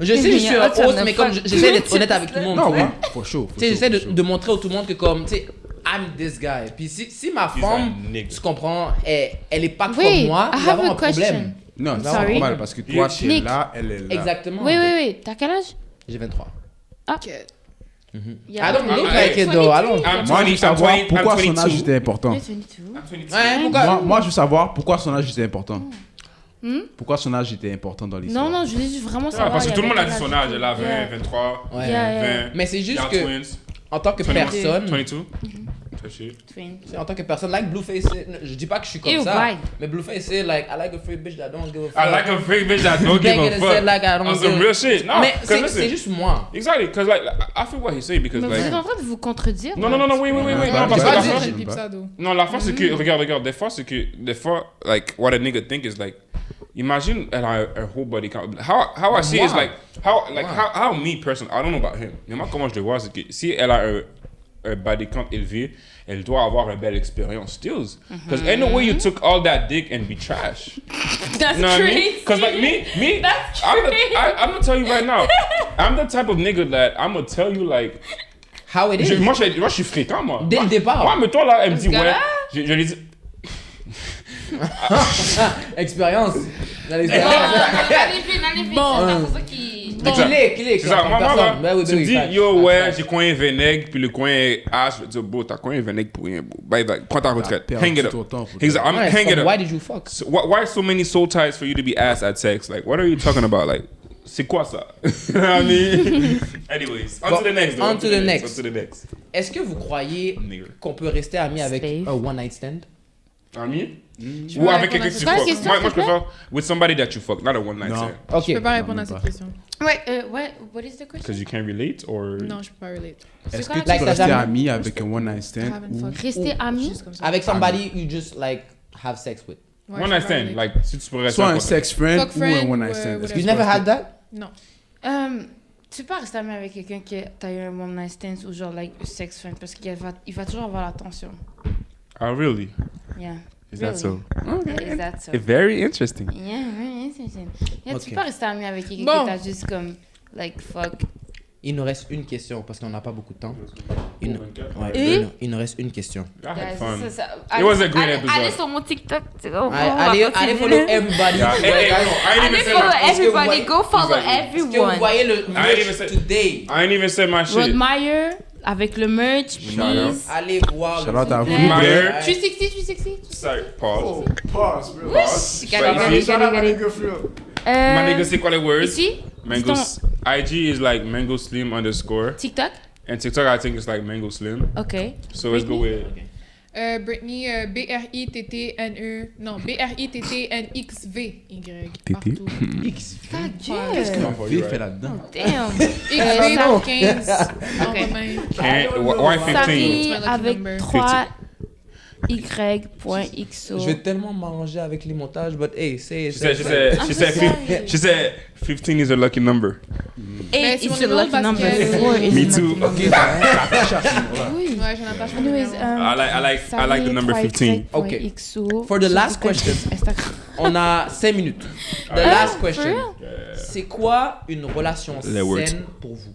je sais que je suis un host, mais comme j'essaie d'être honnête avec tout le monde. Non, tu vois. oui, for sure. Tu sais, j'essaie de montrer à tout le monde que comme, tu sais, I'm this guy. Puis si ma femme, tu comprends, elle est pas comme moi, il va y avoir un problème. Non, c'est Sorry. normal parce que toi, tu es Nick. là, elle est là. Exactement. Oui. T'as quel âge? J'ai 23. Ok. I don't look like it though. I don't. I'm Moi, je veux 20, savoir I'm pourquoi son âge 22. était important. Yes, 22. I'm 22. Ouais, pourquoi? Moi, je veux savoir pourquoi son âge était important. Pourquoi son âge était important dans l'histoire. Non, je voulais juste vraiment Ah, savoir. parce que il y tout le monde a avait dit quel son âge. Elle a 20, Yeah. 23, Ouais. Yeah. 20. Mais c'est juste Y'all que, twins. en tant que 21. personne, 22. That shit. Twin. en tant que personne, like Blueface, je dis pas que je suis comme Ew, ça, bye. mais Blueface c'est like, I like a free bitch that don't give a fuck. I like a fake bitch that don't give a Banging and fuck. said like I don't On some give- real shit. No, Mais 'cause c'est listen. juste moi. Exactly, because like I feel what he's saying because Mais vous like. êtes en train de vous contredire. Non, wait. bah, Non, parce que bah, la bah, fin, bah, J'ai pip ça, d'eau. non, la fin c'est que regarde, des fois c'est que des fois like what a nigga think is like. Imagine elle a a whole body count. How I see it is like how me personally, I don't know about him. Mais moi comment je le vois c'est que si elle a un body count élevé, elle doit avoir une belle expérience stills. Because ain't no way you took all that dick and be trash. That's You know what I mean? crazy. Because like me, That's I'm gonna tell you right now, I'm the type of nigga that I'm gonna tell you like, How it is. moi je suis fréquent moi. Dès le départ. Moi, mais toi là, elle me dit ouais, gars-là? je lui dis. Expérience. Dans les Bon, c'est ça qui. Qu'il est, C'est ça, moi, Ben oui, tu me oui, dis, fact, yo, fact, ouais, fact. j'ai coin vinaigre, puis le coin est H. Je veux dire, bro, t'as coin vinaigre pour rien, bro. Bye, bye, prends ta retraite. perdu Hang it up. ton temps pour Exact, I'm Ouais, hang it comme, why up. did you fuck? So, why so many soul ties for you to be ass at sex? Like, what are you talking about? Like, c'est quoi ça? You know what I mean? Anyways, on to the next, though. On to the next. On to the next. Est-ce que vous croyez Nigga. qu'on peut rester amis avec Slave. un one night stand? Ami? peux Ou pas avec répondre quelqu'un à que cette tu question? fuck. Question, Moi, s'il je te plaît? préfère with somebody that you fuck, not a one night Non. stand. Ok. Je peux pas répondre Non, à cette pas. question. Ouais, what is the question? Because you can't relate, or... Non, je peux pas relate. Est-ce quoi que la tu question? peux rester Like, ami avec un one night I stand haven't ou fucked. Rester amis? Juste comme ça. Avec somebody you just like have sex with. Ouais, One je night peux pas stand, relate. like, si tu pourrais rester soit en un contact. sex friend Fuck ou un friend one ou, night stand? Est-ce que You tu never peux had rester- that? Non. Tu peux pas rester ami avec quelqu'un qui t'as eu un one night stand ou genre like a sex friend parce qu'il va toujours avoir l'attention. Oh, really? Yeah. Is Really? that so? Is that so? Very interesting. Yeah, very interesting. Yeah, Ok. tu peux pas rester ami avec quelqu'un Bon. qui t'a juste comme like fuck. Il nous reste une question parce qu'on n'a pas beaucoup de temps. Il nous, ouais, Et? il nous reste une question. I had Yeah, fun. ça. It was a great allez, episode. Allez sur mon TikTok. Allez follow everybody. Yeah, hey, hey, no, I ain't Allez even say follow my, Est-ce que vous everybody. voyez- Go follow Exactly. Est-ce que vous everyone. voyez le I ain't merch even say- today? I ain't even said my shit. Rodmeyer avec le merch, Shout out. please. Allez voir Shout out à vous. Meyer. Je suis sexy. Sorry, pause. Pause, bro. Pause. Galé, But galé, ici, galé. My my nigga, c'est quoi les words? Ici, Mango. IG is like mango slim _ TikTok. and TikTok I think is like mango slim. Ok. So let's go with. Britney, BRITTNE. Non, BRITTNXVY. TT. Partout. Ta gueule. Qu'est-ce que V fait là-dedans? Damn. XV ça- pour 15. Ok. En main. Why 15? Sari Lucky avec number. 3 y.xo. Je vais tellement m'arranger avec les montages, but hey, say She said 15 is a lucky number. Mais 8 c'est is mon a numéro lucky number. parce que- 4 is Me a too. lucky number. Oui. Ouais, j'en attache mon Anyways, numéro. I like the number 15. Okay. XO. For the last question. Instagram. On a 5 minutes. The last question. for C'est quoi une relation Les words. saine pour vous?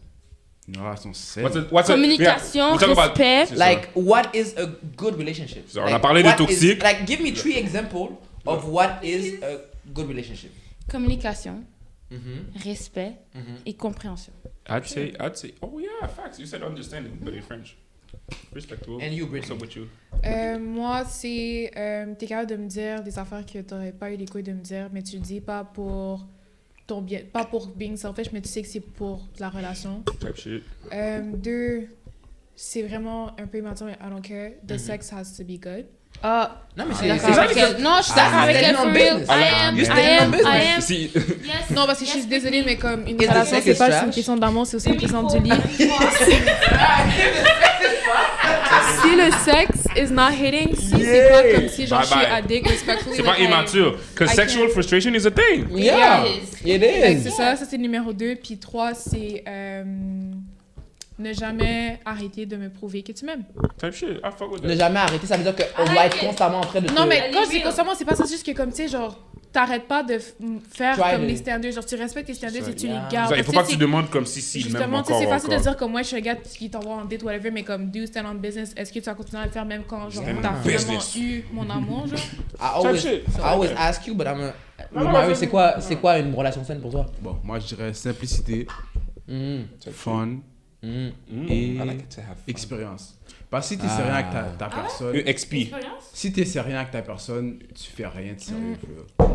Une relation saine. What's Communication, we talk about- respect. c'est ça. Like, what is a good relationship? So, on a Like, parlé de what toxique. is- like, give me 3 examples of what is a good relationship. Communication, Mhm. respect et compréhension. I'd say, oh yeah, facts. You said understanding, but in French. Respectable. And you, What's Brittany? up with you? Moi, c'est. T'es capable de me dire des affaires que t'aurais pas eu les couilles de me dire, mais tu le dis pas pour ton bien. Pas pour being selfish, mais tu sais que c'est pour la relation. Type shit. 2, c'est vraiment un peu immature, mais I don't care. The sex has to be good. Ah, Non, mais je c'est suis d'accord avec elle. Non, je suis d'accord avec elle. For real. business. I am. See, Yes. Non, parce que je suis désolée, mais comme une Is the relation, sex c'est is pas juste une trash? question d'amour, c'est aussi une question du lit. Si le sexe is not hitting, si c'est pas comme si genre je suis Bye-bye. addict, respectfully. c'est pas like, I- immature. Because I sexual can't- frustration is a thing. Yeah, Yes. it Fait que is. c'est ça c'est le numéro 2. Puis 3, c'est ne jamais arrêter de me prouver que tu m'aimes. Type shit. I fuck with Ne that. jamais arrêter, ça veut dire qu'on I doit like être it. constamment en train de Non, te- mais quand je dis real. constamment, c'est pas ça, c'est juste que comme tu sais, genre, t'arrêtes pas de faire Try comme to- les standards. Genre, tu respectes tes standards ça, et tu yeah. les gardes. Il faut Parce pas que tu c'est- demandes comme si même Justement, tu sais, encore. c'est facile de encore. dire comme moi, je suis un gars qui t'envoie en date, whatever, mais comme do stand on business, est-ce que tu vas continuer à le faire même quand genre, Stand t'as on vraiment business. eu mon amour, genre? I always ask you, but I'm a... Non, Mario, vas-y. c'est quoi une relation saine pour toi? Bon, moi, je dirais simplicité, fun Mm. et I like it to have fun. expérience. Parce que si t'es sérieux avec ta personne, XP. Expérience? si t'es sérieux avec ta personne, tu fais rien de sérieux. frère.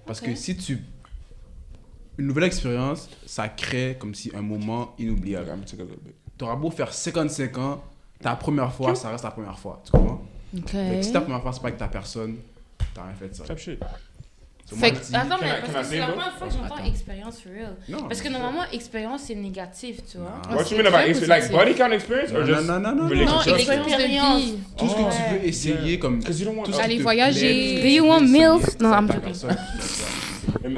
Parce que si tu... Une nouvelle expérience, ça crée comme si un moment inoubliable. I'm gonna take a little bit. T'auras beau faire 55 ans, ta première fois, ça reste ta première fois. Tu comprends? Fait que si ta première fois, c'est pas avec ta personne, t'as rien fait de ça. Type shit. So, Fait moi, que- je dis- Attends, Can mais I parce que say, c'est la bro? première fois que j'entends expérience for real. Non, Parce que normalement, expérience, c'est négatif, tu vois. Non. What c'est you mean about très experience? Like positif. body count experience or Non, just non, non, non, non. relationship? Non, expérience de vie. tout ce que tu veux essayer, comme Because you don't want. tout ce qui Aller te voyager. plaît, Do you tu want veux essayer, milk? c'est No, I'm ta joking. personne.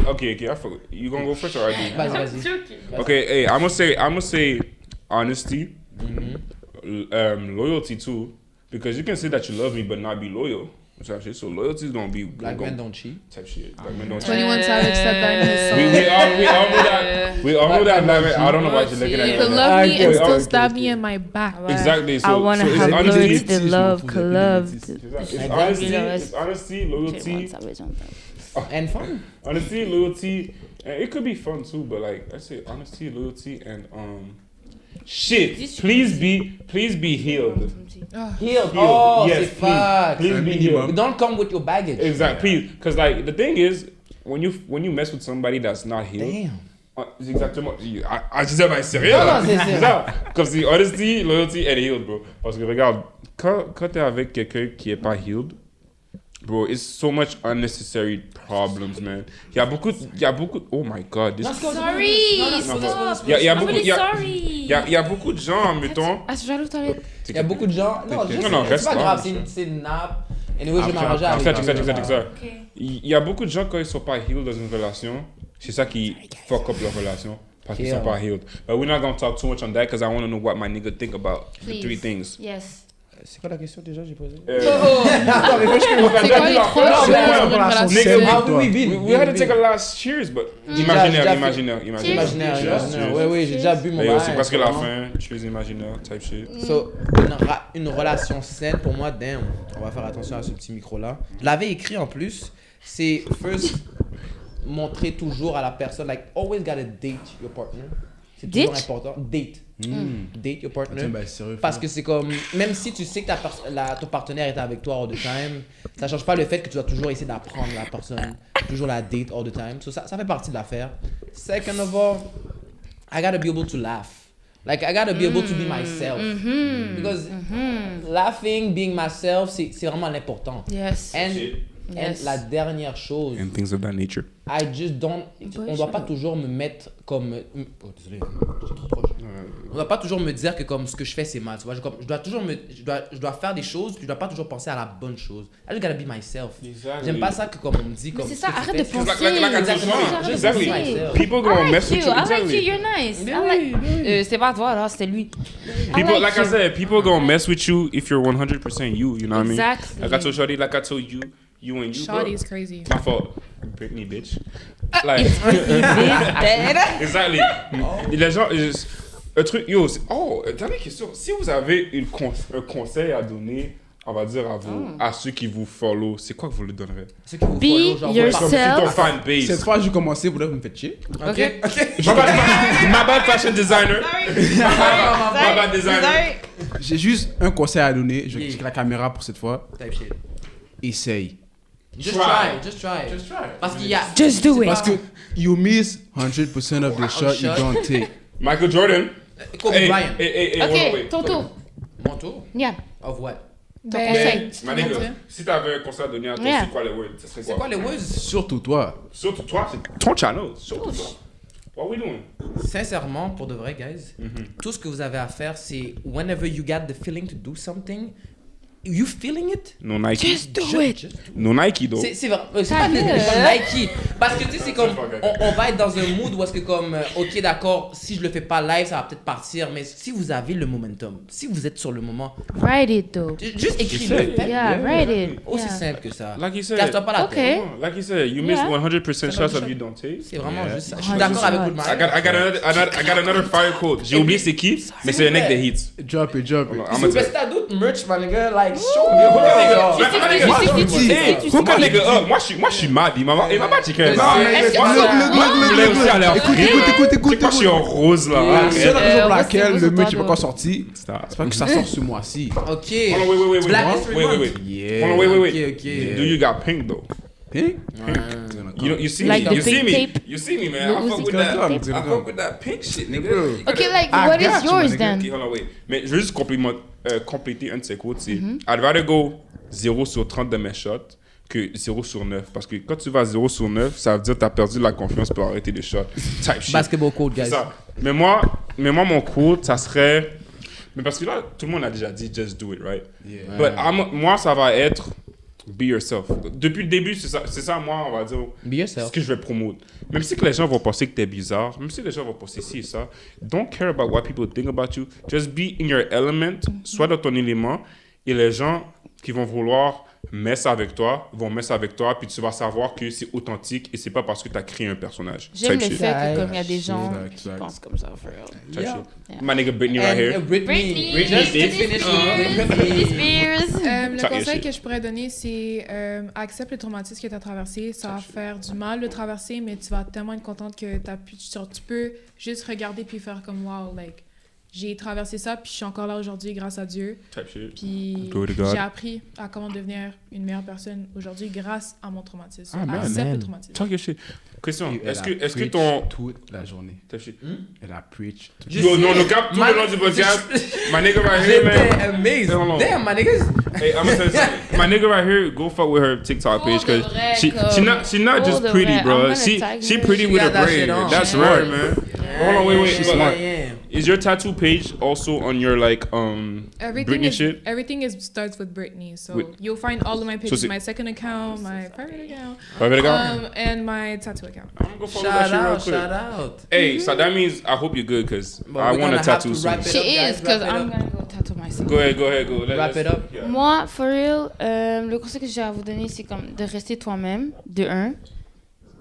Okay, I forgot. You gonna go first or I do? Vas-y. Okay, hey, I'm gonna say honesty, loyalty too, because you can say that you love me but not be loyal. Type shit. So loyalty is gonna be Black men don't cheat. type shit. Black men don't. 21 Savage said that in his song. We all know that. We all know that. Black men. I don't know why you're looking at You me. could like love me that. and Okay, still okay, stab okay. me in my back. Exactly. So, I wanna so it's have honesty. loyalty to je m'en love, fous to des love. pénalités. It's honesty. It's honesty, loyalty, And fun. honesty, loyalty, and it could be fun too. But like I say, honesty, loyalty, and shit. Please be healed. Healed. Oh, Yes, c'est fact. Please be healed. Don't come with your baggage. Exactly. Please, because like the thing is, when you mess with somebody that's not healed. Damn. C'est exactement. Je disais, ben, sérieux, là. Non, c'est C'est ça. Comme si honesty, loyalty and healed, bro. Parce que regarde, quand t'es avec quelqu'un qui est pas healed, bro, it's so much unnecessary problems, man. Il y a beaucoup, oh my god. This, Sorry, stop. il y a I'm beaucoup, really il sorry. il y a beaucoup de gens, mettons. Ah, je vais aller aux toilettes. Il y a beaucoup de gens. Non, je sais, Non, c'est reste pas là, grave, monsieur. c'est une nappe. Anyway, je vais m'arranger Après, avec Check ça. Ok. Il y a beaucoup de gens, quand ils sont pas healed dans une relation, c'est ça qui fuck up leur relation. Parce qu'ils sont pas healed. But we're not gonna talk too much on that because I want to know what my nigga think about the Please. 3 things. Yes. C'est quoi la question déjà, j'ai posé? C'est quoi les trois Non, choses mais- pour une relation Nigga, saine? Ah oui, Bill. We had to take a last cheers, but Déjà imaginaire. Imaginaire, Cheers. ouais, oui, j'ai déjà bu mon Mais verre. c'est parce que la fin, cheers imaginaire, type shit. So, une relation saine, pour moi, damn, on va faire attention à ce petit micro-là. Je l'avais écrit en plus, c'est first, montrer toujours à la personne, like, always gotta date your partner. C'est toujours Date? important. Date. Date your partner. Tiens, ben, sérieux, Parce frère. que c'est comme, même si tu sais que ton partenaire est avec toi all the time, ça change pas le fait que tu dois toujours essayer d'apprendre la personne, toujours la date all the time. So, ça fait partie de l'affaire. Second of all, I gotta be able to laugh. Like, I gotta be able to be myself. Because laughing, being myself, c'est vraiment l'important. Yes. And Yes. la dernière chose, And things of that nature. I just don't. On doit pas toujours me mettre comme. Oh, désolé, j'étais trop proche. On doit pas toujours me dire que comme ce que je fais c'est mal. Tu vois, je dois toujours je dois faire des choses, puis je dois pas toujours penser à la bonne chose. I just gotta be myself. Exactly. J'aime pas ça que comme on me dit Mais comme. c'est ce ça, que tu arrête fais, de c'est- penser. Like I told you, Exactement. exactly. Myself. People I gonna like mess you, with you. I like you, Exactly. you're nice. I like... c'est pas toi là, c'était lui. People, like I you. said, people gonna mess with you if you're 100% you. You know what I mean? Exactly. Like I told Shorty, like I told you and you. Shawty Bro. is crazy. My fault. Britney, bitch. Like, exactly. Les gens, un truc, yo, dernière question. Si vous avez un conseil à donner, on va dire à ceux qui vous follow, c'est quoi que vous leur donnerez? Ceux qui vous Be follow, genre, yourself. Comme si ton fan Cette base. fois, j'ai commencé, vous me faites chier. Ok. My bad fashion designer. My bad designer. J'ai juste un conseil à donner. Je vais checker la caméra pour cette fois. Type shit. Essaye. Just try. Just try. Parce qu'il y a. Just do it. Parce que you miss 100% of the shot you don't take. Michael Jordan. Kobe Hey, Bryant. hey, Ok, wait. ton tour. Mon tour. Yeah. Of what? Ben, conseil. tu Ma peux nigga, dire. si t'avais un conseil à donner à toi, Yeah. c'est quoi les words? Ça serait C'est quoi les words? Surtout toi. Surtout toi, c'est ton channel. Surtout toi. What we doing? Sincèrement, pour de vrai, guys, tout ce que vous avez à faire, c'est whenever you get the feeling to do something, You feeling it? No Nike. Just do it. No Nike, though. C'est vrai. C'est Ta pas gueule. Nike. Parce que tu sais, c'est comme. On va être dans un mood où est-ce que, comme. Ok, d'accord, si je le fais pas live, ça va peut-être partir. Mais si vous avez le momentum, si vous êtes sur le moment, Write it though. juste écrivez-le. Yeah, write it. Aussi Yeah. simple que ça. Like you said. Casse-toi pas la Ok. tête. Like you said, you miss Yeah. 100% shots of you don't take. C'est vraiment juste ça. Je suis 100%. d'accord avec vous. I got another fire quote. J'ai oublié c'est qui, mais c'est un mec de Hits. Drop it, drop it. I'm Si gonna vous tell faites à d'autres merch, my nigga, like, show me. Pourquoi les gars, moi je suis mad, il m'a pas checké. Est-ce que- Moi je voulais aussi aller en free. Écoute. Moi je suis en rose là. La seule raison pour moi, laquelle c'est le vous, merch c'est n'est pas pas encore sorti, c'est pas que ça sort ce mois-ci. Ok. Hold on, wait. Black History Month. Wait. Yeah. Hold on, wait. Ok. Do you got pink though? Pink? You see Like me, the you see pink me, tape. you see me, man. The I fuck Uzi with that. Come. I fuck with that pink shit, nigga. Bro. You gotta- Okay, like I what got is you, yours my then? Okay, hold on, wait. Mais je veux juste compléter un de ses quotes. C'est I'd rather go 0 sur 30 de mes shots que 0 sur 9. Parce que quand tu vas à 0 sur 9, ça veut dire que tu as perdu la confiance pour arrêter les shots. Type shit. Basketball code, C'est guys. ça. Mais moi, mon quote, ça serait. Mais parce que là, tout le monde a déjà dit just do it, right? Yeah. But moi, ça va être be yourself. Depuis le début, c'est ça, moi, on va dire. Be yourself. Ce que je vais promouvoir. Même si que les gens vont penser que t'es bizarre, même si les gens vont penser ci et ça, don't care about what people think about you. Just be in your element, sois dans ton élément, et les gens qui vont vouloir mettre ça avec toi, vont mettre ça avec toi, puis tu vas savoir que c'est authentique et c'est pas parce que t'as créé un personnage. J'aime le Type shit. fait que comme il y a des gens Exact. qui pensent comme ça, for real. Type Yeah. shit. My nigga Britney right And here. Britney. Britney. Just Britney finish Britney it. Spears. Le Ça, conseil shit. que je pourrais donner, c'est accepte le traumatisme que tu as traversé. Ça va faire du mal de traverser, mais tu vas tellement être contente que tu peux juste regarder puis faire comme wow, like, j'ai traversé ça, puis je suis encore là aujourd'hui grâce à Dieu. Type shit. Puis Glory to God. j'ai appris à comment devenir une meilleure personne aujourd'hui grâce à mon traumatisme. Ah, man. Accepte Man. le traumatisme. Talk your shit. Question, Et elle est-ce a que preach ton... toute la journée. Type shit. Elle a preach. Yo, non, le cap, tout le long du podcast, my nigga right here, J'étais man. amazed. Hold on. Damn, my niggas. Hey, I'm gonna tell you something. My nigga right here, go fuck with her TikTok page because she not Pour just de pretty, vrai, bro. I'm gonna She tag she her. pretty She with a got that braid. shit on. That's She's rare, smart. man. Hold on, wait. She's But, smart. is your tattoo page also on your like Britney shit? Everything starts with Britney. So With- you'll find all of my pages, c'est- my second account, my private account, Private account? and my tattoo account. I'm gonna go follow that Shout shit real out, quick. shout out. Hey, so that means I hope you're good because But I we're want a gonna have tattoo to soon. wrap it She up, guys, is, because wrap it I'm up. gonna go tattoo myself. Go ahead. Wrap it up. Yeah. Moi, for real, le conseil que j'ai à vous donner, c'est comme de rester toi-même, de un.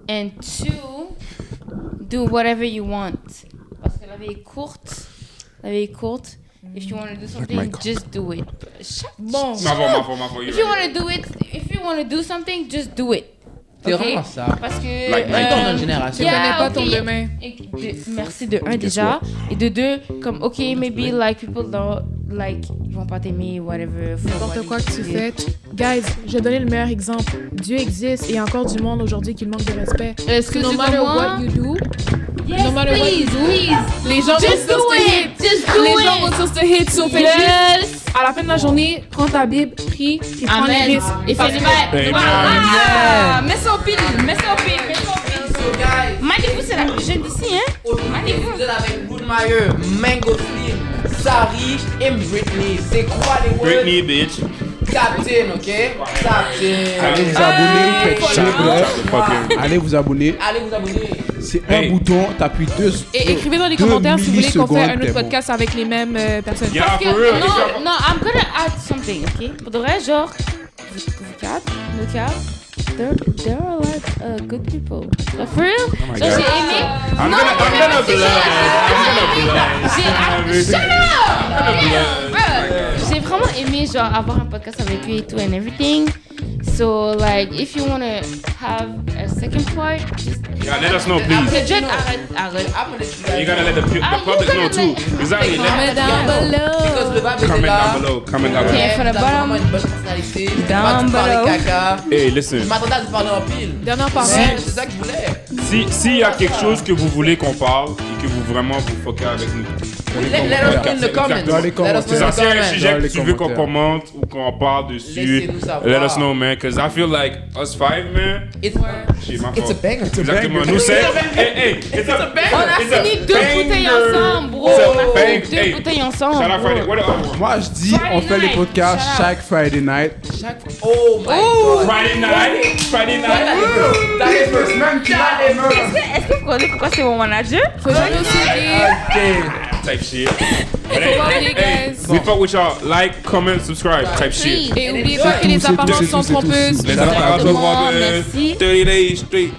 And two, do whatever you want. Parce que la vie est courte. If you want to do something, just do it. Bon, My fault. If you want to do it, if you want to do something, just do it. C'est Ok? vraiment ça. Parce que... Like, On est dans notre génération. tu connais pas ok, ton demain. Merci de un déjà. Et de deux, comme, ok, maybe like people don't, like, ils vont pas t'aimer, whatever. for N'importe what quoi you que tu do. fais. Guys, je vais donner le meilleur exemple. Dieu existe et il y a encore du monde aujourd'hui qui le manque de respect. Est-ce que No c'est matter comme moi? what you do, Yes, no matter what you please, do, please. les gens Just vont do sur ce it. hit. Just do Les gens it. vont sur ce hit, so fais juste, Yes. à la fin de la journée, prends ta Bible, prie, puis prends Amen. les risques. Et fais Parce des que- bails. Amen. Ah, mets ça au pile, mets ça au pile. So, guys, Maniez-vous, c'est la plus jeune d'ici, hein? aujourd'hui, vous êtes avec Woodmeyer, Mango Slim, Sari et Britney. C'est quoi les words? Britney, bitch. Captain, ok? Captain. Allez vous abonner, vous faites chier, bref. Fucking. Allez vous abonner. Allez vous abonner. C'est Hey. un bouton, t'appuies deux. Et écrivez dans les 2 commentaires si vous voulez qu'on fasse un millisecondes, autre t'es bon. podcast avec les mêmes personnes. Yeah, Parce que, for real. non, I'm gonna add something, ok? Pour de vrai, genre, vous quatre, nous quatre, there are a lot of good people. For real? my So, God. j'ai aimé. I'm Non, gonna mais blush. Shut up! Bro, j'ai vraiment aimé genre avoir un podcast avec lui et tout and everything. So like if you wanna have a second part, just Yeah, let us know, please. arrête. I'm gonna let you guys You gotta let the Ah, you public know gotta too. let- Exactly. Comment down below. Because le vibe était Comment là. down below. Comment down below. Okay, from the T'as bottom. vraiment une bonne personnalité. Tu Down m'as tout parlé below. caca. Hey, Je listen. m'attendais à te parler en pile. Dernière parole. Ouais, c'est ça que je voulais. S'il y a quelque chose que vous voulez qu'on parle et que vous vraiment vous fuckez avec nous, Let us know in the comments. Dans les commentaires. C'est ça, s'il y a un sujet Dans que les tu veux qu'on commentaires. commente ou qu'on parle dessus, Laissez-nous savoir. let us know, man. Because I feel like us five, man. It's Shit, ma a fault. banger. Exactement. Nous, c'est. Hey, it's a banger. On a fini 2 bouteilles ensemble, bro. It's a On a banger. fini 2 Hey, bouteilles Shout ensemble. out Friday. What the other one? Moi, je dis, Friday on fait les night. podcasts Shout out. chaque Friday night. Oh my god. Friday night. Friday night. Est-ce que vous connaissez pourquoi c'est mon manager? Faut jamais oublier. Type shit. Faut pas oublier, guys. We fuck with y'all. Like, comment, subscribe. Type shit. Et oubliez pas que les apparences sont trompeuses. Les Salut apparences tout le sont monde. trompeuses. Merci. 30 days straight.